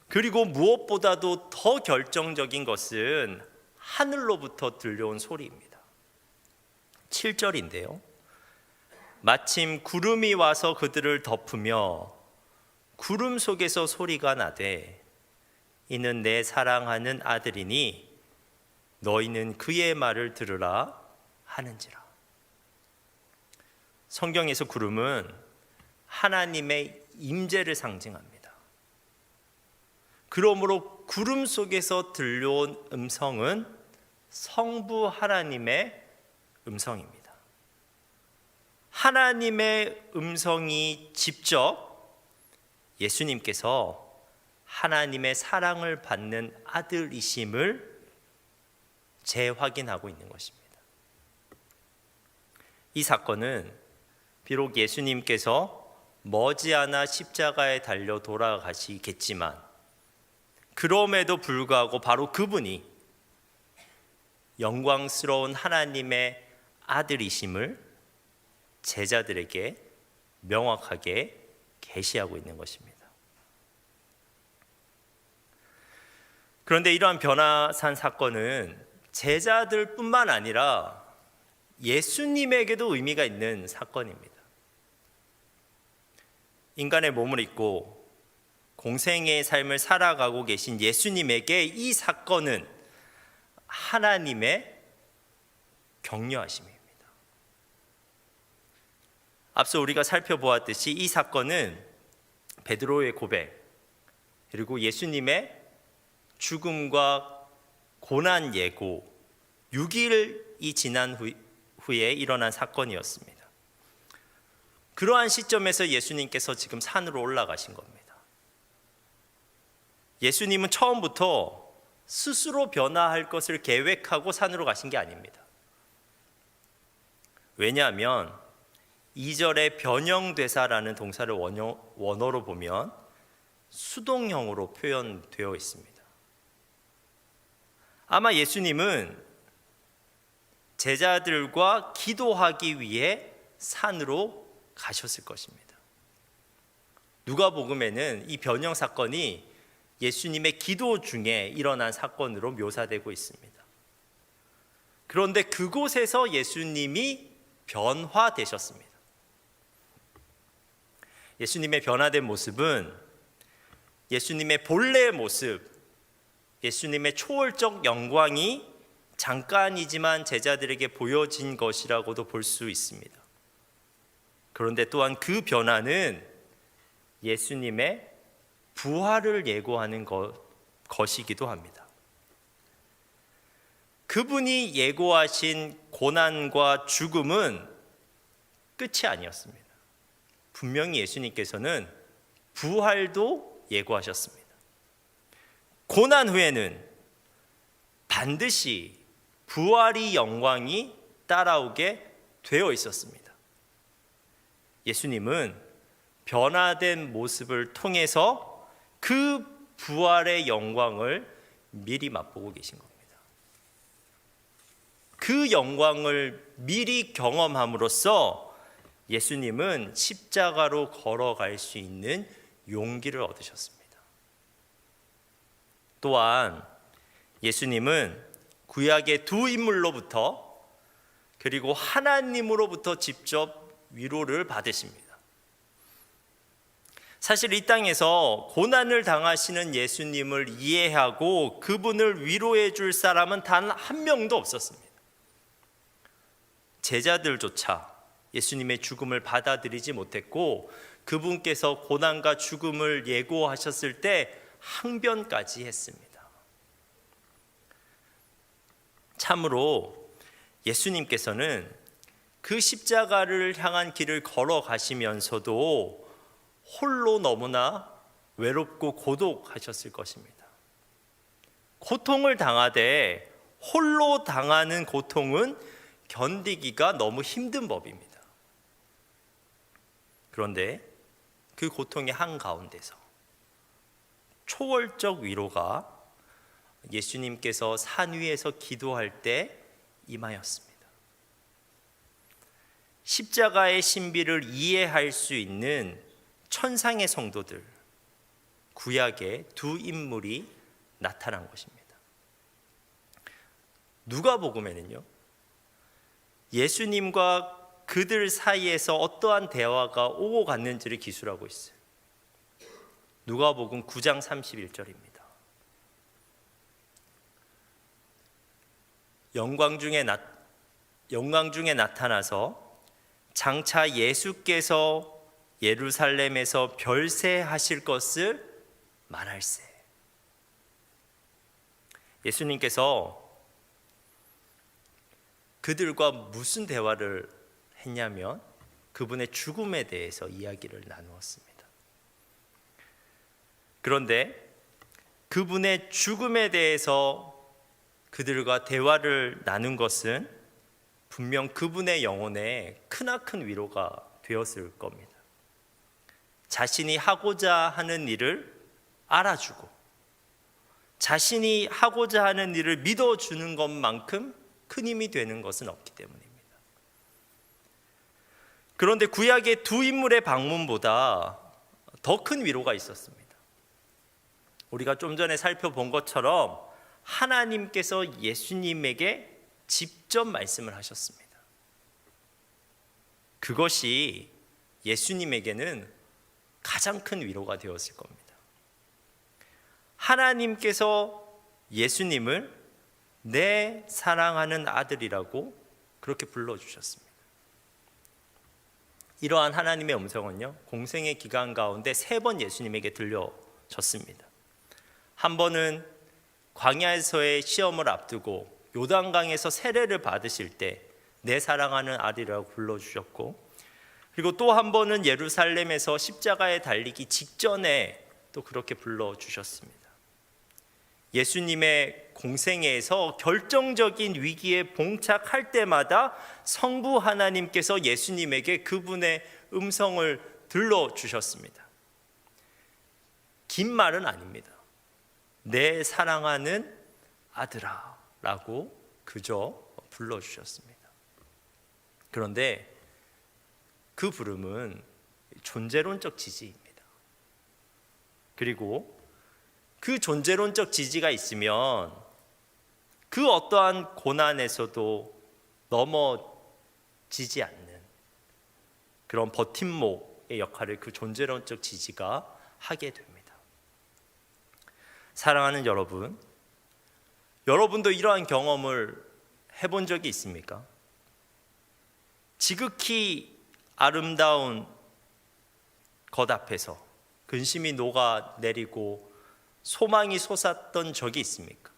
그리고 무엇보다도 더 결정적인 것은 하늘로부터 들려온 소리입니다. 7절인데요. 마침 구름이 와서 그들을 덮으며 구름 속에서 소리가 나되 이는 내 사랑하는 아들이니 너희는 그의 말을 들으라 하는지라. 성경에서 구름은 하나님의 임재를 상징합니다. 그러므로 구름 속에서 들려온 음성은 성부 하나님의 음성입니다. 하나님의 음성이 직접 예수님께서 하나님의 사랑을 받는 아들이심을 재확인하고 있는 것입니다. 이 사건은 비록 예수님께서 머지않아 십자가에 달려 돌아가시겠지만 그럼에도 불구하고 바로 그분이 영광스러운 하나님의 아들이심을 제자들에게 명확하게 계시하고 있는 것입니다. 그런데 이러한 변화산 사건은 제자들뿐만 아니라 예수님에게도 의미가 있는 사건입니다. 인간의 몸을 입고 공생의 삶을 살아가고 계신 예수님에게 이 사건은 하나님의 격려하심입니다. 앞서 우리가 살펴보았듯이 이 사건은 베드로의 고백 그리고 예수님의 죽음과 고난 예고 6일이 지난 후에 일어난 사건이었습니다. 그러한 시점에서 예수님께서 지금 산으로 올라가신 겁니다. 예수님은 처음부터 스스로 변화할 것을 계획하고 산으로 가신 게 아닙니다. 왜냐하면 2절에 변형되사라는 동사를 원어로 보면 수동형으로 표현되어 있습니다. 아마 예수님은 제자들과 기도하기 위해 산으로 가셨을 것입니다. 누가복음에는 이 변형 사건이 예수님의 기도 중에 일어난 사건으로 묘사되고 있습니다. 그런데 그곳에서 예수님이 변화되셨습니다. 예수님의 변화된 모습은 예수님의 본래의 모습, 예수님의 초월적 영광이 잠깐이지만 제자들에게 보여진 것이라고도 볼 수 있습니다. 그런데 또한 그 변화는 예수님의 부활을 예고하는 것이기도 합니다. 그분이 예고하신 고난과 죽음은 끝이 아니었습니다. 분명히 예수님께서는 부활도 예고하셨습니다. 고난 후에는 반드시 부활이 영광이 따라오게 되어 있었습니다. 예수님은 변화된 모습을 통해서 그 부활의 영광을 미리 맛보고 계신 겁니다. 그 영광을 미리 경험함으로써 예수님은 십자가로 걸어갈 수 있는 용기를 얻으셨습니다. 또한 예수님은 구약의 두 인물로부터 그리고 하나님으로부터 직접 위로를 받으십니다. 사실 이 땅에서 고난을 당하시는 예수님을 이해하고 그분을 위로해 줄 사람은 단 한 명도 없었습니다. 제자들조차 예수님의 죽음을 받아들이지 못했고 그분께서 고난과 죽음을 예고하셨을 때 항변까지 했습니다. 참으로 예수님께서는 그 십자가를 향한 길을 걸어가시면서도 홀로 너무나 외롭고 고독하셨을 것입니다. 고통을 당하되 홀로 당하는 고통은 견디기가 너무 힘든 법입니다. 그런데 그 고통의 한가운데서 초월적 위로가 예수님께서 산 위에서 기도할 때 임하였습니다. 십자가의 신비를 이해할 수 있는 천상의 성도들, 구약의 두 인물이 나타난 것입니다. 누가복음에는요, 예수님과 그들 사이에서 어떠한 대화가 오고 갔는지를 기술하고 있어요. 누가복음 9장 31절입니다. 영광 중에 나타나서 장차 예수께서 예루살렘에서 별세하실 것을 말할세. 예수님께서 그들과 무슨 대화를 했냐면 그분의 죽음에 대해서 이야기를 나누었습니다. 그런데 그분의 죽음에 대해서 그들과 대화를 나눈 것은 분명 그분의 영혼에 크나큰 위로가 되었을 겁니다. 자신이 하고자 하는 일을 알아주고 자신이 하고자 하는 일을 믿어주는 것만큼 큰 힘이 되는 것은 없기 때문입니다. 그런데 구약의 두 인물의 방문보다 더 큰 위로가 있었습니다. 우리가 좀 전에 살펴본 것처럼 하나님께서 예수님에게 직접 말씀을 하셨습니다. 그것이 예수님에게는 가장 큰 위로가 되었을 겁니다. 하나님께서 예수님을 내 사랑하는 아들이라고 그렇게 불러주셨습니다. 이러한 하나님의 음성은요, 공생의 기간 가운데 3번 예수님에게 들려졌습니다. 한 번은 광야에서의 시험을 앞두고 요단강에서 세례를 받으실 때 내 사랑하는 아들이라고 불러주셨고, 그리고 또 한 번은 예루살렘에서 십자가에 달리기 직전에 또 그렇게 불러주셨습니다. 예수님의 공생애에서 결정적인 위기에 봉착할 때마다 성부 하나님께서 예수님에게 그분의 음성을 들려주셨습니다. 긴 말은 아닙니다. 내 사랑하는 아들아 라고 그저 불러주셨습니다. 그런데 그 부름은 존재론적 지지입니다. 그리고 그 존재론적 지지가 있으면 그 어떠한 고난에서도 넘어지지 않는 그런 버팀목의 역할을 그 존재론적 지지가 하게 됩니다. 사랑하는 여러분, 여러분도 이러한 경험을 해본 적이 있습니까? 지극히 아름다운 것 앞에서 근심이 녹아내리고 소망이 솟았던 적이 있습니까?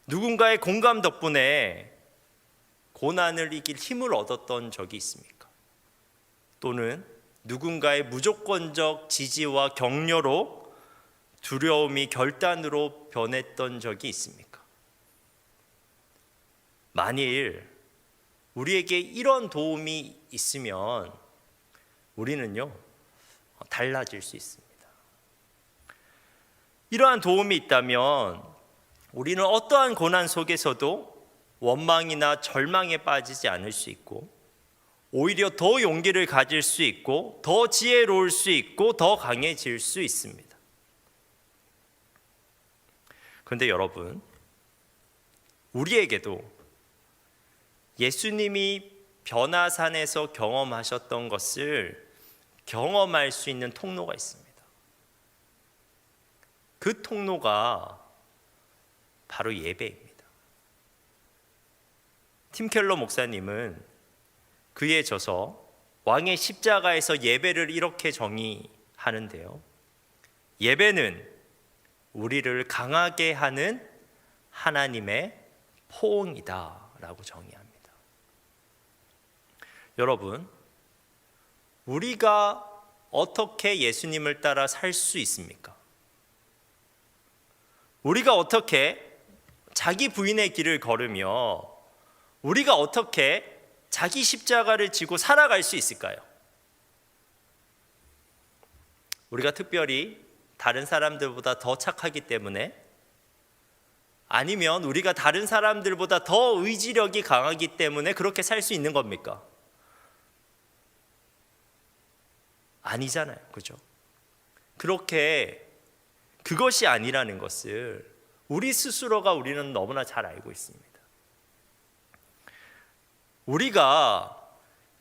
누군가의 공감 덕분에 고난을 이길 힘을 얻었던 적이 있습니까? 또는 누군가의 무조건적 지지와 격려로 두려움이 결단으로 변했던 적이 있습니까? 만일 우리에게 이런 도움이 있으면 우리는요, 달라질 수 있습니다. 이러한 도움이 있다면 우리는 어떠한 고난 속에서도 원망이나 절망에 빠지지 않을 수 있고, 오히려 더 용기를 가질 수 있고, 더 지혜로울 수 있고, 더 강해질 수 있습니다. 그런데 여러분, 우리에게도 예수님이 변화산에서 경험하셨던 것을 경험할 수 있는 통로가 있습니다. 그 통로가 바로 예배입니다. 팀 켈러 목사님은 그에 져서 왕의 십자가에서 예배를 이렇게 정의하는데요. 예배는 우리를 강하게 하는 하나님의 포옹이다 라고 정의합니다. 여러분, 우리가 어떻게 예수님을 따라 살 수 있습니까? 우리가 어떻게 자기 부인의 길을 걸으며 우리가 어떻게 자기 십자가를 지고 살아갈 수 있을까요? 우리가 특별히 다른 사람들보다 더 착하기 때문에, 아니면 우리가 다른 사람들보다 더 의지력이 강하기 때문에 그렇게 살 수 있는 겁니까? 아니잖아요. 그죠? 그렇게 그것이 아니라는 것을 우리 스스로가 우리는 너무나 잘 알고 있습니다. 우리가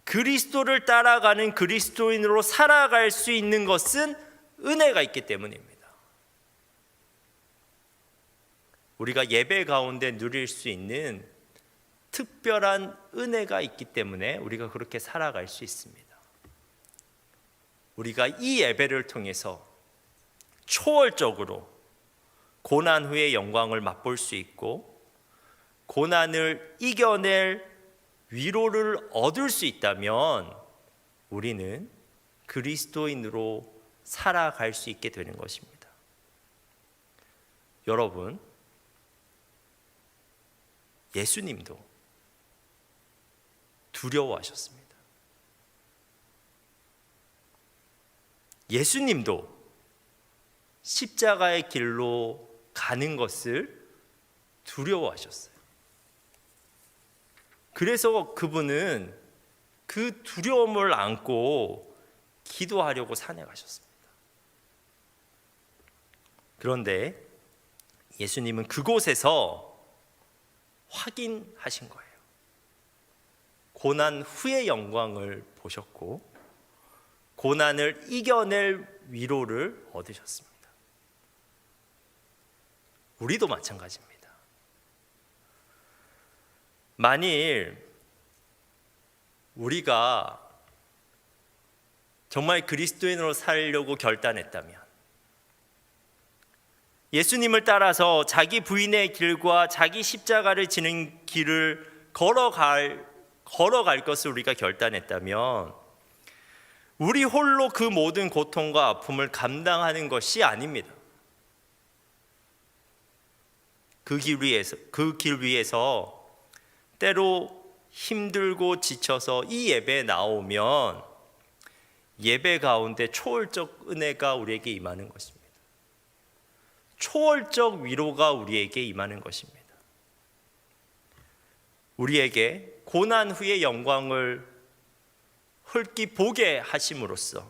그리스도를 따라가는 그리스도인으로 살아갈 수 있는 것은 은혜가 있기 때문입니다. 우리가 예배 가운데 누릴 수 있는 특별한 은혜가 있기 때문에 우리가 그렇게 살아갈 수 있습니다. 우리가 이 예배를 통해서 초월적으로 고난 후의 영광을 맛볼 수 있고, 고난을 이겨낼 위로를 얻을 수 있다면 우리는 그리스도인으로 살아갈 수 있게 되는 것입니다. 여러분, 예수님도 두려워하셨습니다. 예수님도 십자가의 길로 가는 것을 두려워하셨어요. 그래서 그분은 그 두려움을 안고 기도하려고 산에 가셨습니다. 그런데 예수님은 그곳에서 확인하신 거예요. 고난 후의 영광을 보셨고, 고난을 이겨낼 위로를 얻으셨습니다. 우리도 마찬가지입니다. 만일 우리가 정말 그리스도인으로 살려고 결단했다면, 예수님을 따라서 자기 부인의 길과 자기 십자가를 지는 길을 걸어갈 것을 우리가 결단했다면, 우리 홀로 그 모든 고통과 아픔을 감당하는 것이 아닙니다. 그 길 위에서 때로 힘들고 지쳐서 이 예배에 나오면 예배 가운데 초월적 은혜가 우리에게 임하는 것입니다. 초월적 위로가 우리에게 임하는 것입니다. 우리에게 고난 후의 영광을 헐기 보게 하심으로써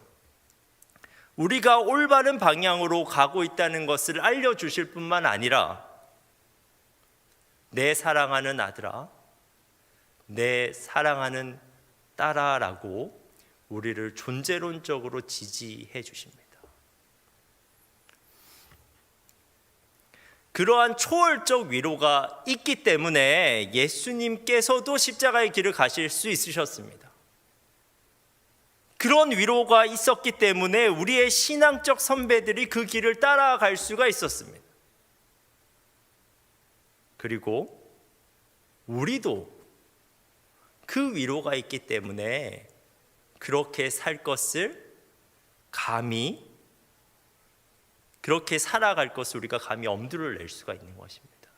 우리가 올바른 방향으로 가고 있다는 것을 알려주실 뿐만 아니라, 내 사랑하는 아들아, 내 사랑하는 딸아라고 우리를 존재론적으로 지지해 주십니다. 그러한 초월적 위로가 있기 때문에 예수님께서도 십자가의 길을 가실 수 있으셨습니다. 그런 위로가 있었기 때문에 우리의 신앙적 선배들이 그 길을 따라갈 수가 있었습니다. 그리고 우리도 그 위로가 있기 때문에 그렇게 살 것을 감히, 그렇게 살아갈 것을 우리가 감히 엄두를 낼 수가 있는 것입니다.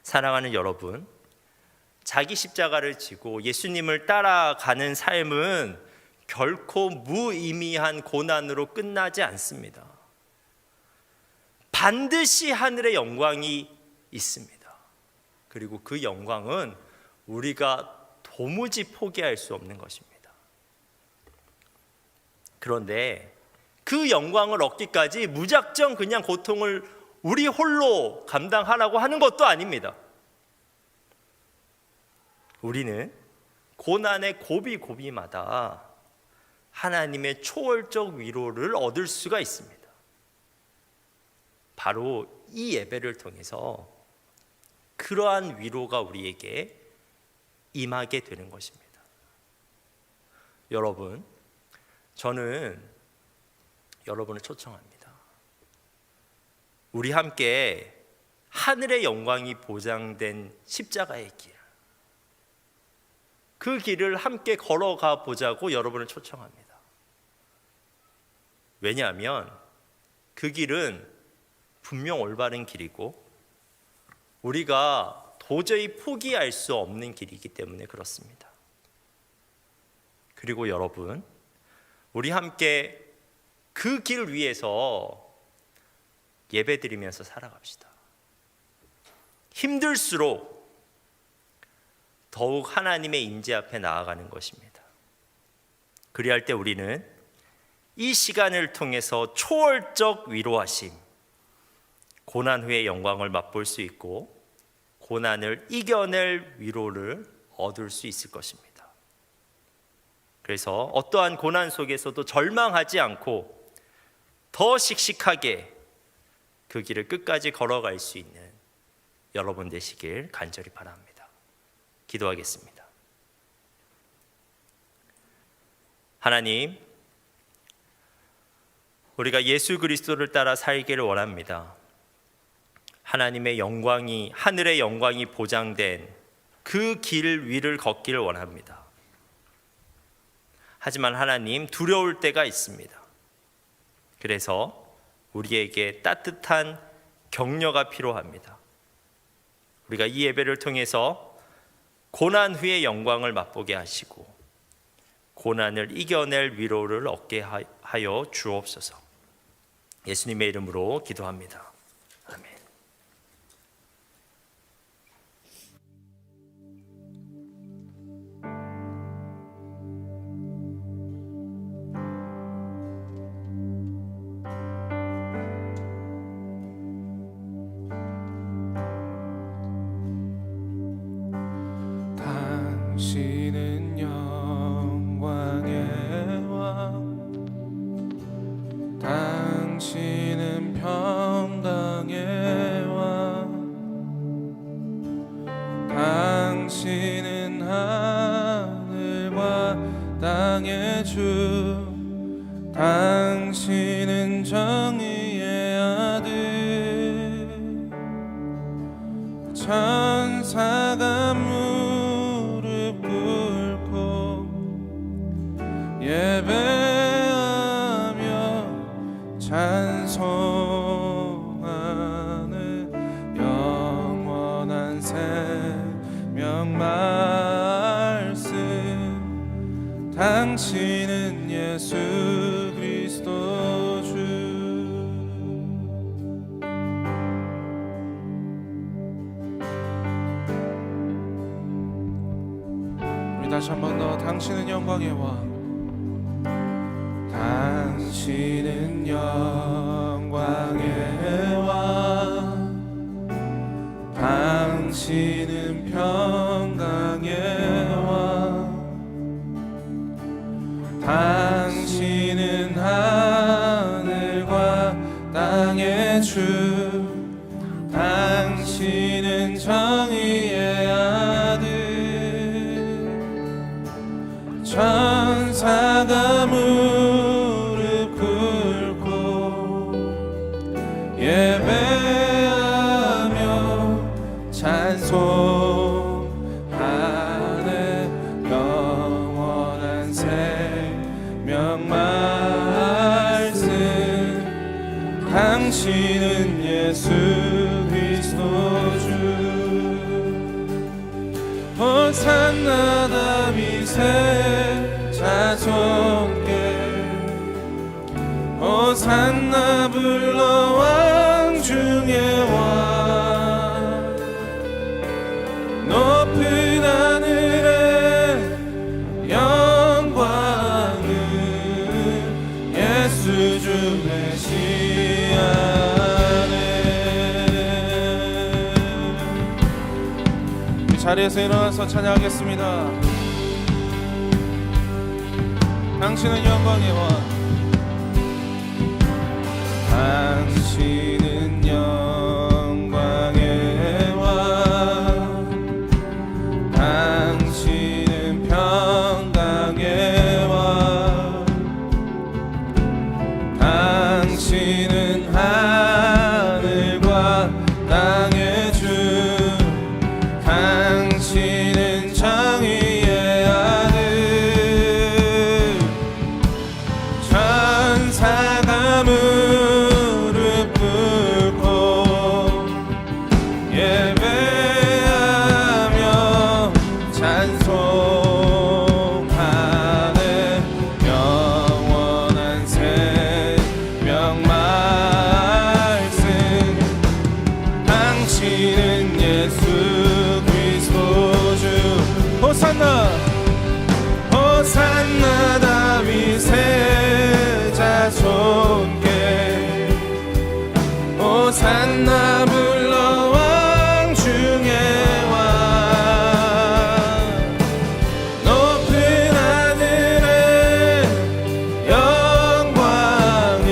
사랑하는 여러분, 자기 십자가를 지고 예수님을 따라가는 삶은 결코 무의미한 고난으로 끝나지 않습니다. 반드시 하늘의 영광이 있습니다. 그리고 그 영광은 우리가 도무지 포기할 수 없는 것입니다. 그런데 그 영광을 얻기까지 무작정 그냥 고통을 우리 홀로 감당하라고 하는 것도 아닙니다. 우리는 고난의 고비고비마다 하나님의 초월적 위로를 얻을 수가 있습니다. 바로 이 예배를 통해서 그러한 위로가 우리에게 임하게 되는 것입니다. 여러분, 저는 여러분을 초청합니다. 우리 함께 하늘의 영광이 보장된 십자가의 길, 그 길을 함께 걸어가 보자고 여러분을 초청합니다. 왜냐하면 그 길은 분명 올바른 길이고 우리가 도저히 포기할 수 없는 길이기 때문에 그렇습니다. 그리고 여러분, 우리 함께 그 길 위에서 예배드리면서 살아갑시다. 힘들수록 더욱 하나님의 임재 앞에 나아가는 것입니다. 그리할 때 우리는 이 시간을 통해서 초월적 위로하심, 고난 후의 영광을 맛볼 수 있고 고난을 이겨낼 위로를 얻을 수 있을 것입니다. 그래서 어떠한 고난 속에서도 절망하지 않고 더 씩씩하게 그 길을 끝까지 걸어갈 수 있는 여러분 되시길 간절히 바랍니다. 기도하겠습니다. 하나님, 우리가 예수 그리스도를 따라 살기를 원합니다. 하나님의 영광이, 하늘의 영광이 보장된 그 길 위를 걷기를 원합니다. 하지만 하나님, 두려울 때가 있습니다. 그래서 우리에게 따뜻한 격려가 필요합니다. 우리가 이 예배를 통해서 고난 후의 영광을 맛보게 하시고 고난을 이겨낼 위로를 얻게 하여 주옵소서. 예수님의 이름으로 기도합니다. 아멘. 당신은 영광의 왕, 당신은 평강의 왕, 당신은 하늘과 땅의 주, 당신은 정의의 아들, 천사가 무릎 꿇고 예배하며 찬송하는 영원한 생명 말씀, 당신은 예수 그리스도 주. 다시 한 번 더, 당신은 영광의 왕, 당신은 영광의 왕, 당신은 평강의 왕, 당신은 하늘과 땅의 주, 당신은 정의의 아들, 천사가 무릎 꿇고 예배하며 호산나 다윗의 자손께 호산나 불러 왕 중에 왕 높은 하늘에 영광은 예수 주 메시아네. 이 자리에서 일어나서 찬양하겠습니다. 당신은 영광의 왕, 당신은 영광의 왕, 당신은 평강의 왕, 당신은 하늘과 땅의 주, 당신은 정의의 아들, 천사가 무릎 꿇고 예배하며 찬송하네. 영원한 생명 말씀, 당신은 예수 그리스도 주. 호산나 호산나 다윗의 자손께 호산나 불러 왕 중에 왕 높은 하늘에 영광은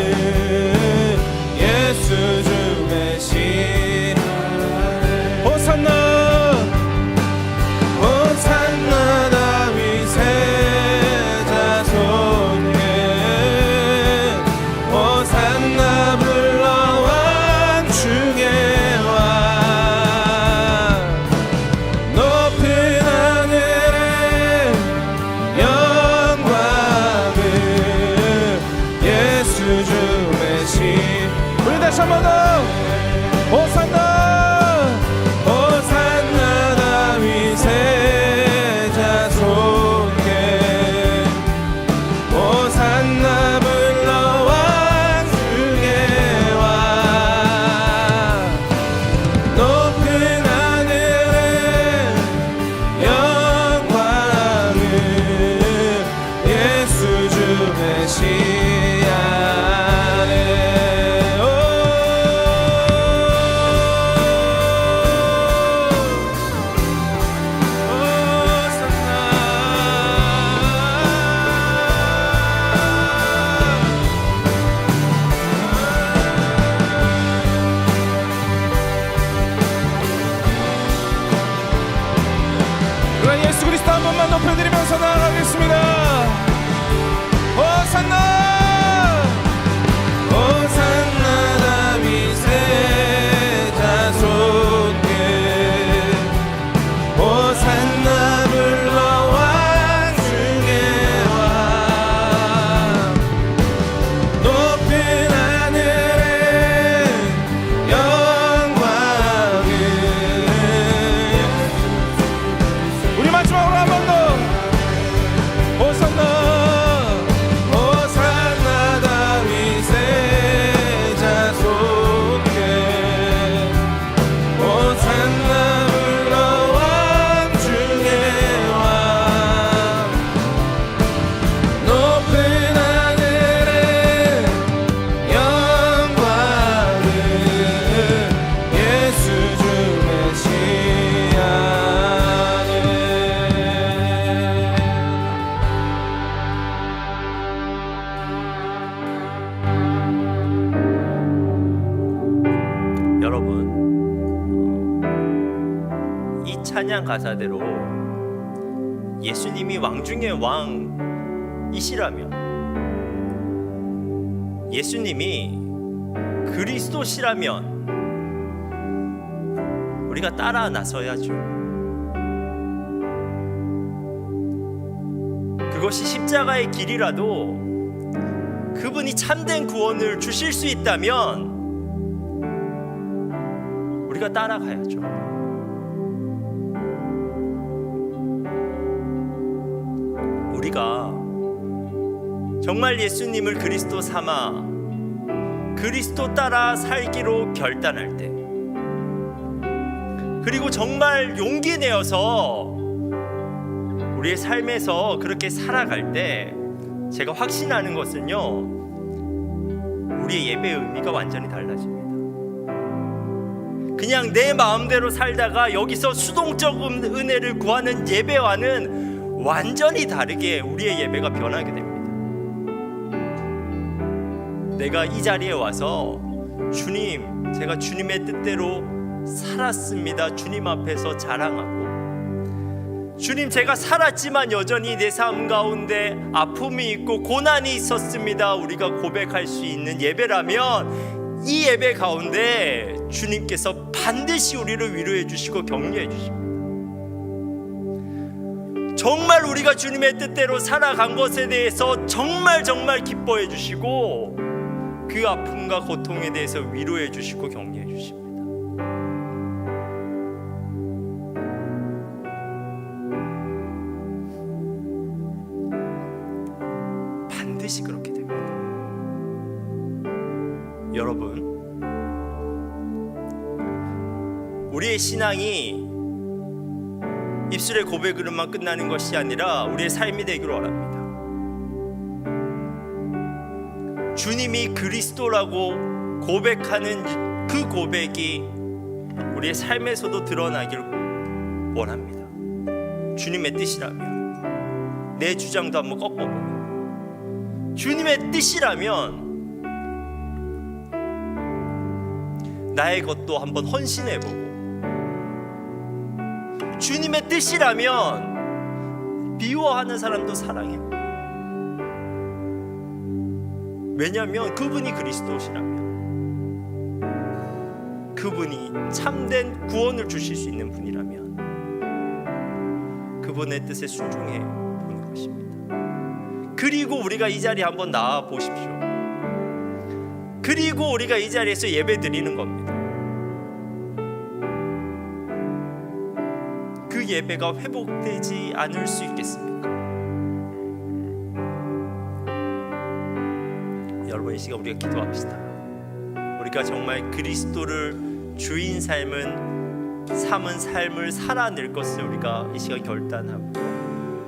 예수 주 메시아. 호산나 호산나 다윗의 자손께 호산나 불러 왕 중에 왕 높은 하늘에 영광은 예수 주 메시. 우리 다시 한 번 더 호산나 호산나 다윗의 자손께 호산나 불러 왕 중에 왕 높은 하늘에 영광은 예수 주 메시아네. 그럼 예수 그리스도 한 번만 높여드리면서 나아가겠습니다. 호산나 호산나 다윗의 자손께 호산나 불러 왕 중에 왕 높은 하늘에 영광은. 우리 마지막으로 한 번 더 호산나 호산나 다윗의 자손께 호산나 불러 왕 중에 왕 높은 하늘에 영광은 예수 주 메시아네. 여러분, 이 찬양 가사대로 예수님이 왕 중의 왕이시라면, 예수님이 그리스도시라면 우리가 따라 나서야죠. 그것이 십자가의 길이라도 그분이 참된 구원을 주실 수 있다면 우리가 따라가야죠. 우리가 정말 예수님을 그리스도 삼아 그리스도 따라 살기로 결단할 때, 그리고 정말 용기 내어서 우리의 삶에서 그렇게 살아갈 때, 제가 확신하는 것은요, 우리의 예배의 의미가 완전히 달라집니다. 그냥 내 마음대로 살다가 여기서 수동적 은혜를 구하는 예배와는 완전히 다르게 우리의 예배가 변하게 됩니다. 내가 이 자리에 와서 주님, 제가 주님의 뜻대로 살았습니다. 주님 앞에서 자랑하고, 주님, 제가 살았지만 여전히 내 삶 가운데 아픔이 있고 고난이 있었습니다. 우리가 고백할 수 있는 예배라면 이 예배 가운데 주님께서 반드시 우리를 위로해 주시고 격려해 주십니다. 정말 우리가 주님의 뜻대로 살아간 것에 대해서 정말 기뻐해 주시고, 그 아픔과 고통에 대해서 위로해 주시고 격려해 주십니다. 반드시 그렇게 됩니다. 여러분, 우리의 신앙이 입술의 고백으로만 끝나는 것이 아니라 우리의 삶이 되기를 원합니다. 주님이 그리스도라고 고백하는 그 고백이 우리의 삶에서도 드러나길 원합니다. 주님의 뜻이라면, 내 주장도 한번 꺾어보고, 주님의 뜻이라면 나의 것도 한번 헌신해보고, 주님의 뜻이라면 미워하는 사람도 사랑해보고, 왜냐하면 그분이 그리스도시라면, 그분이 참된 구원을 주실 수 있는 분이라면 그분의 뜻에 순종해 보는 것입니다. 그리고 우리가 이 자리에 한번 나와 보십시오. 그리고 우리가 이 자리에서 예배 드리는 겁니다. 그 예배가 회복되지 않을 수 있겠습니까? 여러분, 이 시간 우리가 기도합시다. 우리가 정말 그리스도를 주인 삶은 삶을 살아낼 것을 우리가 이 시간 결단하고,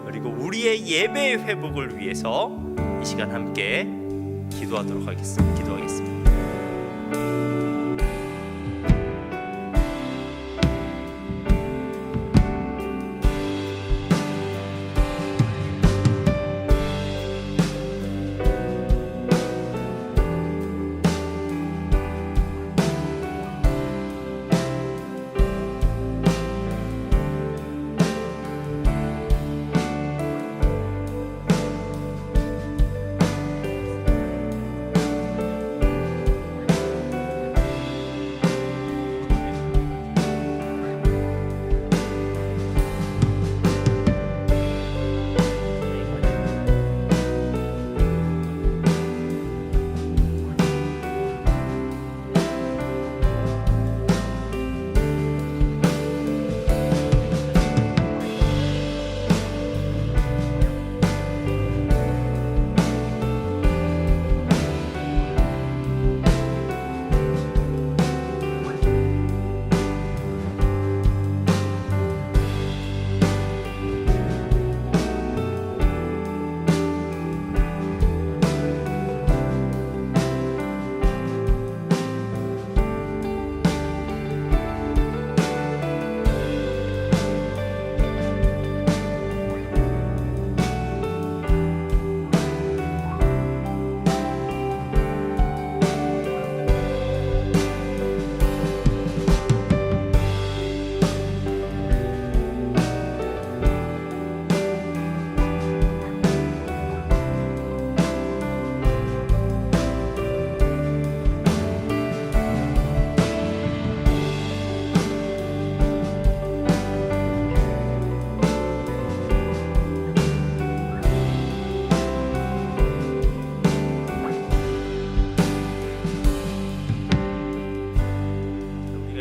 그리고 우리의 예배의 회복을 위해서 이 시간 함께 기도하도록 하겠습니다. 기도하겠습니다.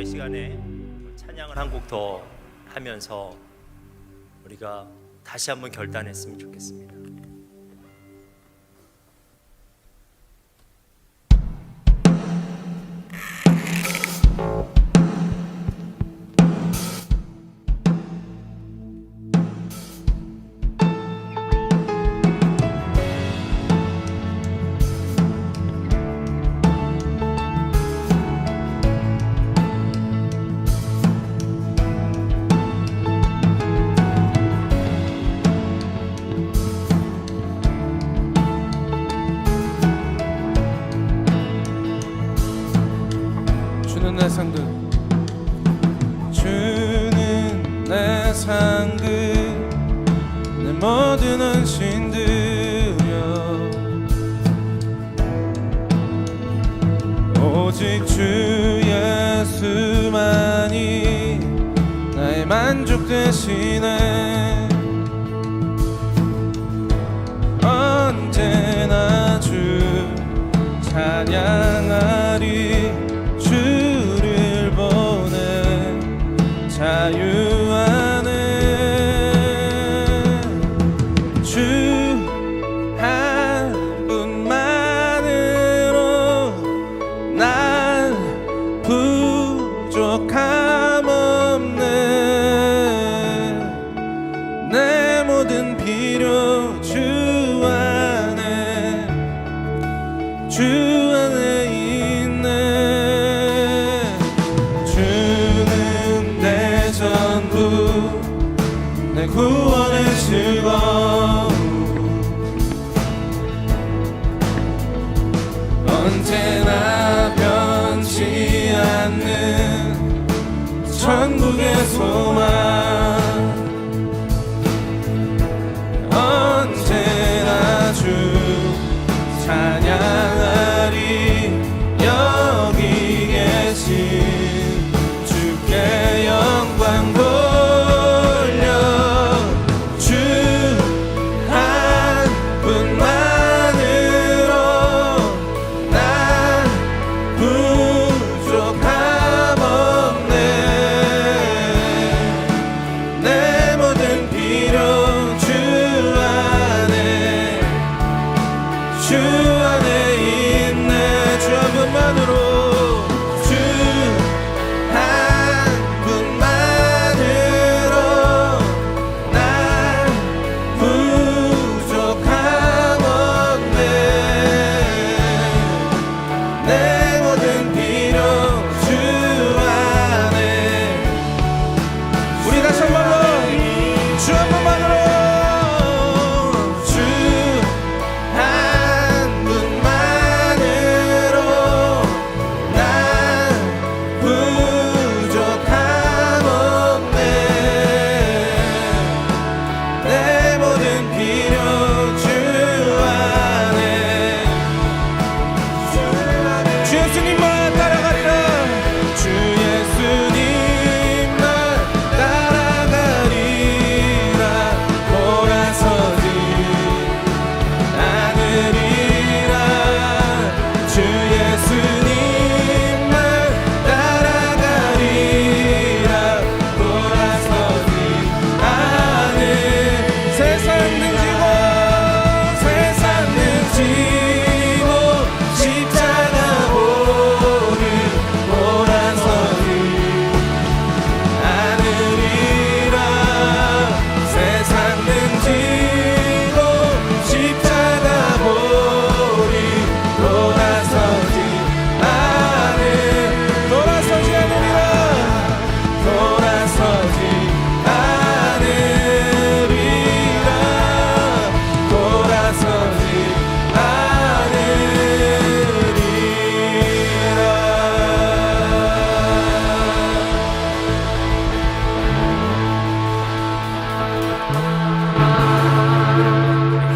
시간에 찬양을 한 곡 더 하면서 우리가 다시 한번 결단했으면 좋겠습니다. 모든 헌신 드려 오직 주 예수만이 나의 만족 되시네 언제나 주 찬양하리 주를 보내 자유 안에 주 한 분만으로 난 부족함 없네 내 모든 필요 주 안에 있네 주는 내 전부 내 구원의 즐거움 언제나 변치 않는 천국의 소망 언제나 주 찬양하리 여기 계신 주께 영광 돌려 주 한 분만으로 난 부족함 없네 내 모든 필요 주 안에 있네 주 한 분만으로 주 한 분만으로 난 부족함 없네 내 모든 필요 주 안에 우리 다시 한 번 더 주 한 분만으로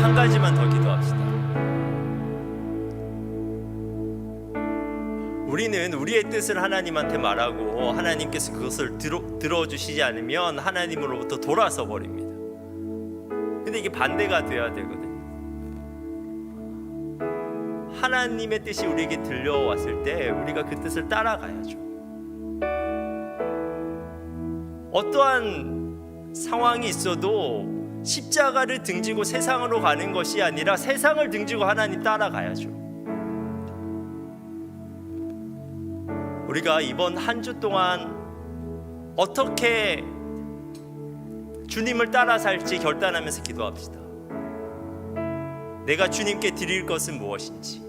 한 가지만 더 기도합시다. 우리는 우리의 뜻을 하나님한테 말하고 하나님께서 그것을 들어주시지 않으면 하나님으로부터 돌아서 버립니다. 근데 이게 반대가 돼야 되거든요. 하나님의 뜻이 우리에게 들려왔을 때 우리가 그 뜻을 따라가야죠. 어떠한 상황이 있어도 십자가를 등지고 세상으로 가는 것이 아니라 세상을 등지고 하나님 따라가야죠. 우리가 이번 한 주 동안 어떻게 주님을 따라 살지 결단하면서 기도합시다. 내가 주님께 드릴 것은 무엇인지,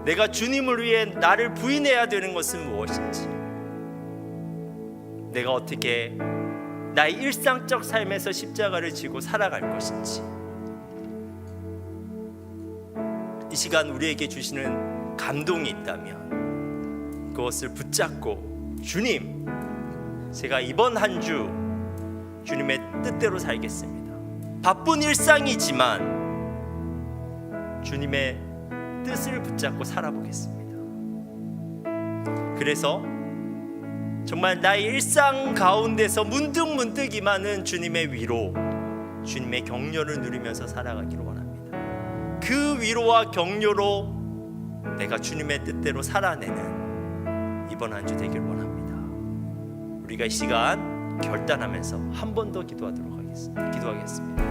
내가 주님을 위해 나를 부인해야 되는 것은 무엇인지, 내가 어떻게 나의 일상적 삶에서 십자가를 지고 살아갈 것인지, 이 시간 우리에게 주시는 감동이 있다면 그것을 붙잡고 주님, 제가 이번 한 주 주님의 뜻대로 살겠습니다. 바쁜 일상이지만 주님의 뜻을 붙잡고 살아보겠습니다. 그래서 정말 나의 일상 가운데서 문득 임하는 주님의 위로, 주님의 격려를 누리면서 살아가기를 원합니다. 그 위로와 격려로 내가 주님의 뜻대로 살아내는 이번 한 주 되길 원합니다. 우리가 이 시간 결단하면서 한 번 더 기도하겠습니다.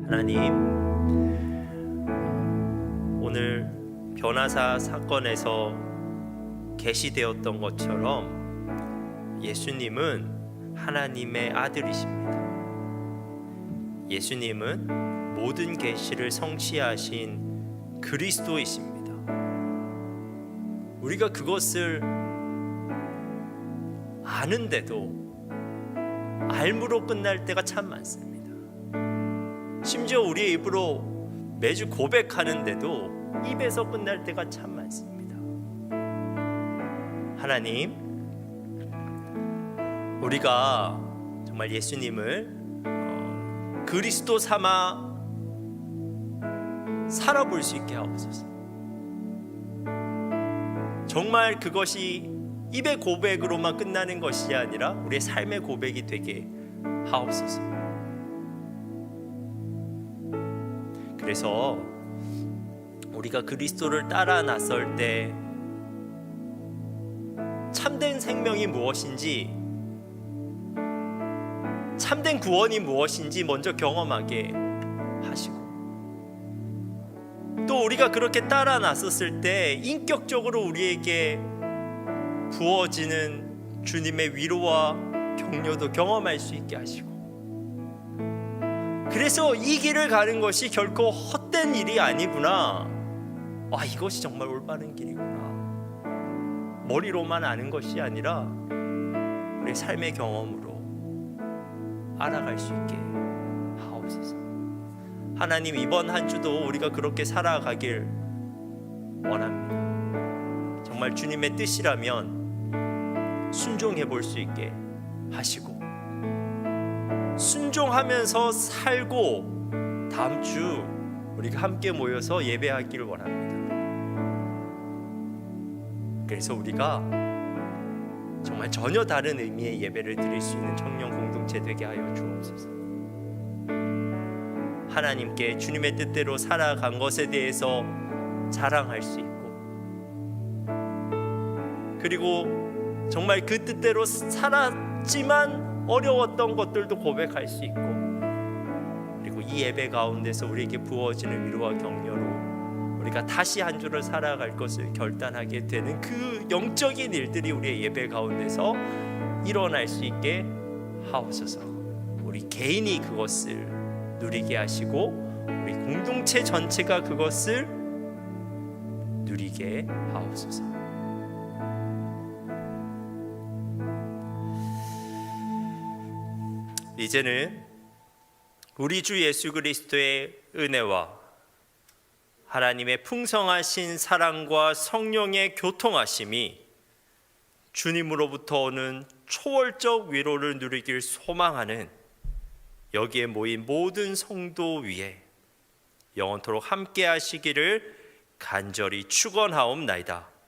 하나님, 오늘 변화사 사건에서 계시되었던 것처럼 예수님은 하나님의 아들이십니다. 예수님은 모든 계시를 성취하신 그리스도이십니다. 우리가 그것을 아는데도 알므로 끝날 때가 참 많습니다. 심지어 우리의 입으로 매주 고백하는데도 입에서 끝날 때가 참 많습니다. 하나님, 우리가 정말 예수님을 그리스도 삼아 살아볼 수 있게 하옵소서. 정말 그것이 입의 고백으로만 끝나는 것이 아니라 우리의 삶의 고백이 되게 하옵소서. 그래서 우리가 그리스도를 따라 나설 때 참된 생명이 무엇인지, 참된 구원이 무엇인지 먼저 경험하게 하시고, 또 우리가 그렇게 따라 나섰을 때 인격적으로 우리에게 부어지는 주님의 위로와 격려도 경험할 수 있게 하시고, 그래서 이 길을 가는 것이 결코 헛된 일이 아니구나, 이것이 정말 올바른 길이구나, 머리로만 아는 것이 아니라 우리의 삶의 경험으로 알아갈 수 있게 하옵소서. 하나님, 이번 한 주도 우리가 그렇게 살아가길 원합니다. 정말 주님의 뜻이라면 순종해 볼 수 있게 하시고, 순종하면서 살고 다음 주 우리가 함께 모여서 예배하기를 원합니다. 그래서 우리가 정말 전혀 다른 의미의 예배를 드릴 수 있는 청년 공동체 되게 하여 주옵소서. 하나님께 주님의 뜻대로 살아간 것에 대해서 자랑할 수 있고, 그리고 정말 그 뜻대로 살았지만 어려웠던 것들도 고백할 수 있고, 그리고 이 예배 가운데서 우리에게 부어지는 위로와 격려로 우리가 다시 한 주를 살아갈 것을 결단하게 되는 그 영적인 일들이 우리의 예배 가운데서 일어날 수 있게 하옵소서. 우리 개인이 그것을 누리게 하시고 우리 공동체 전체가 그것을 누리게 하옵소서. 이제는 우리 주 예수 그리스도의 은혜와 하나님의 풍성하신 사랑과 성령의 교통하심이 주님으로부터 오는 초월적 위로를 누리길 소망하는 여기에 모인 모든 성도 위에 영원토록 함께 하시기를 간절히 축원하옵나이다.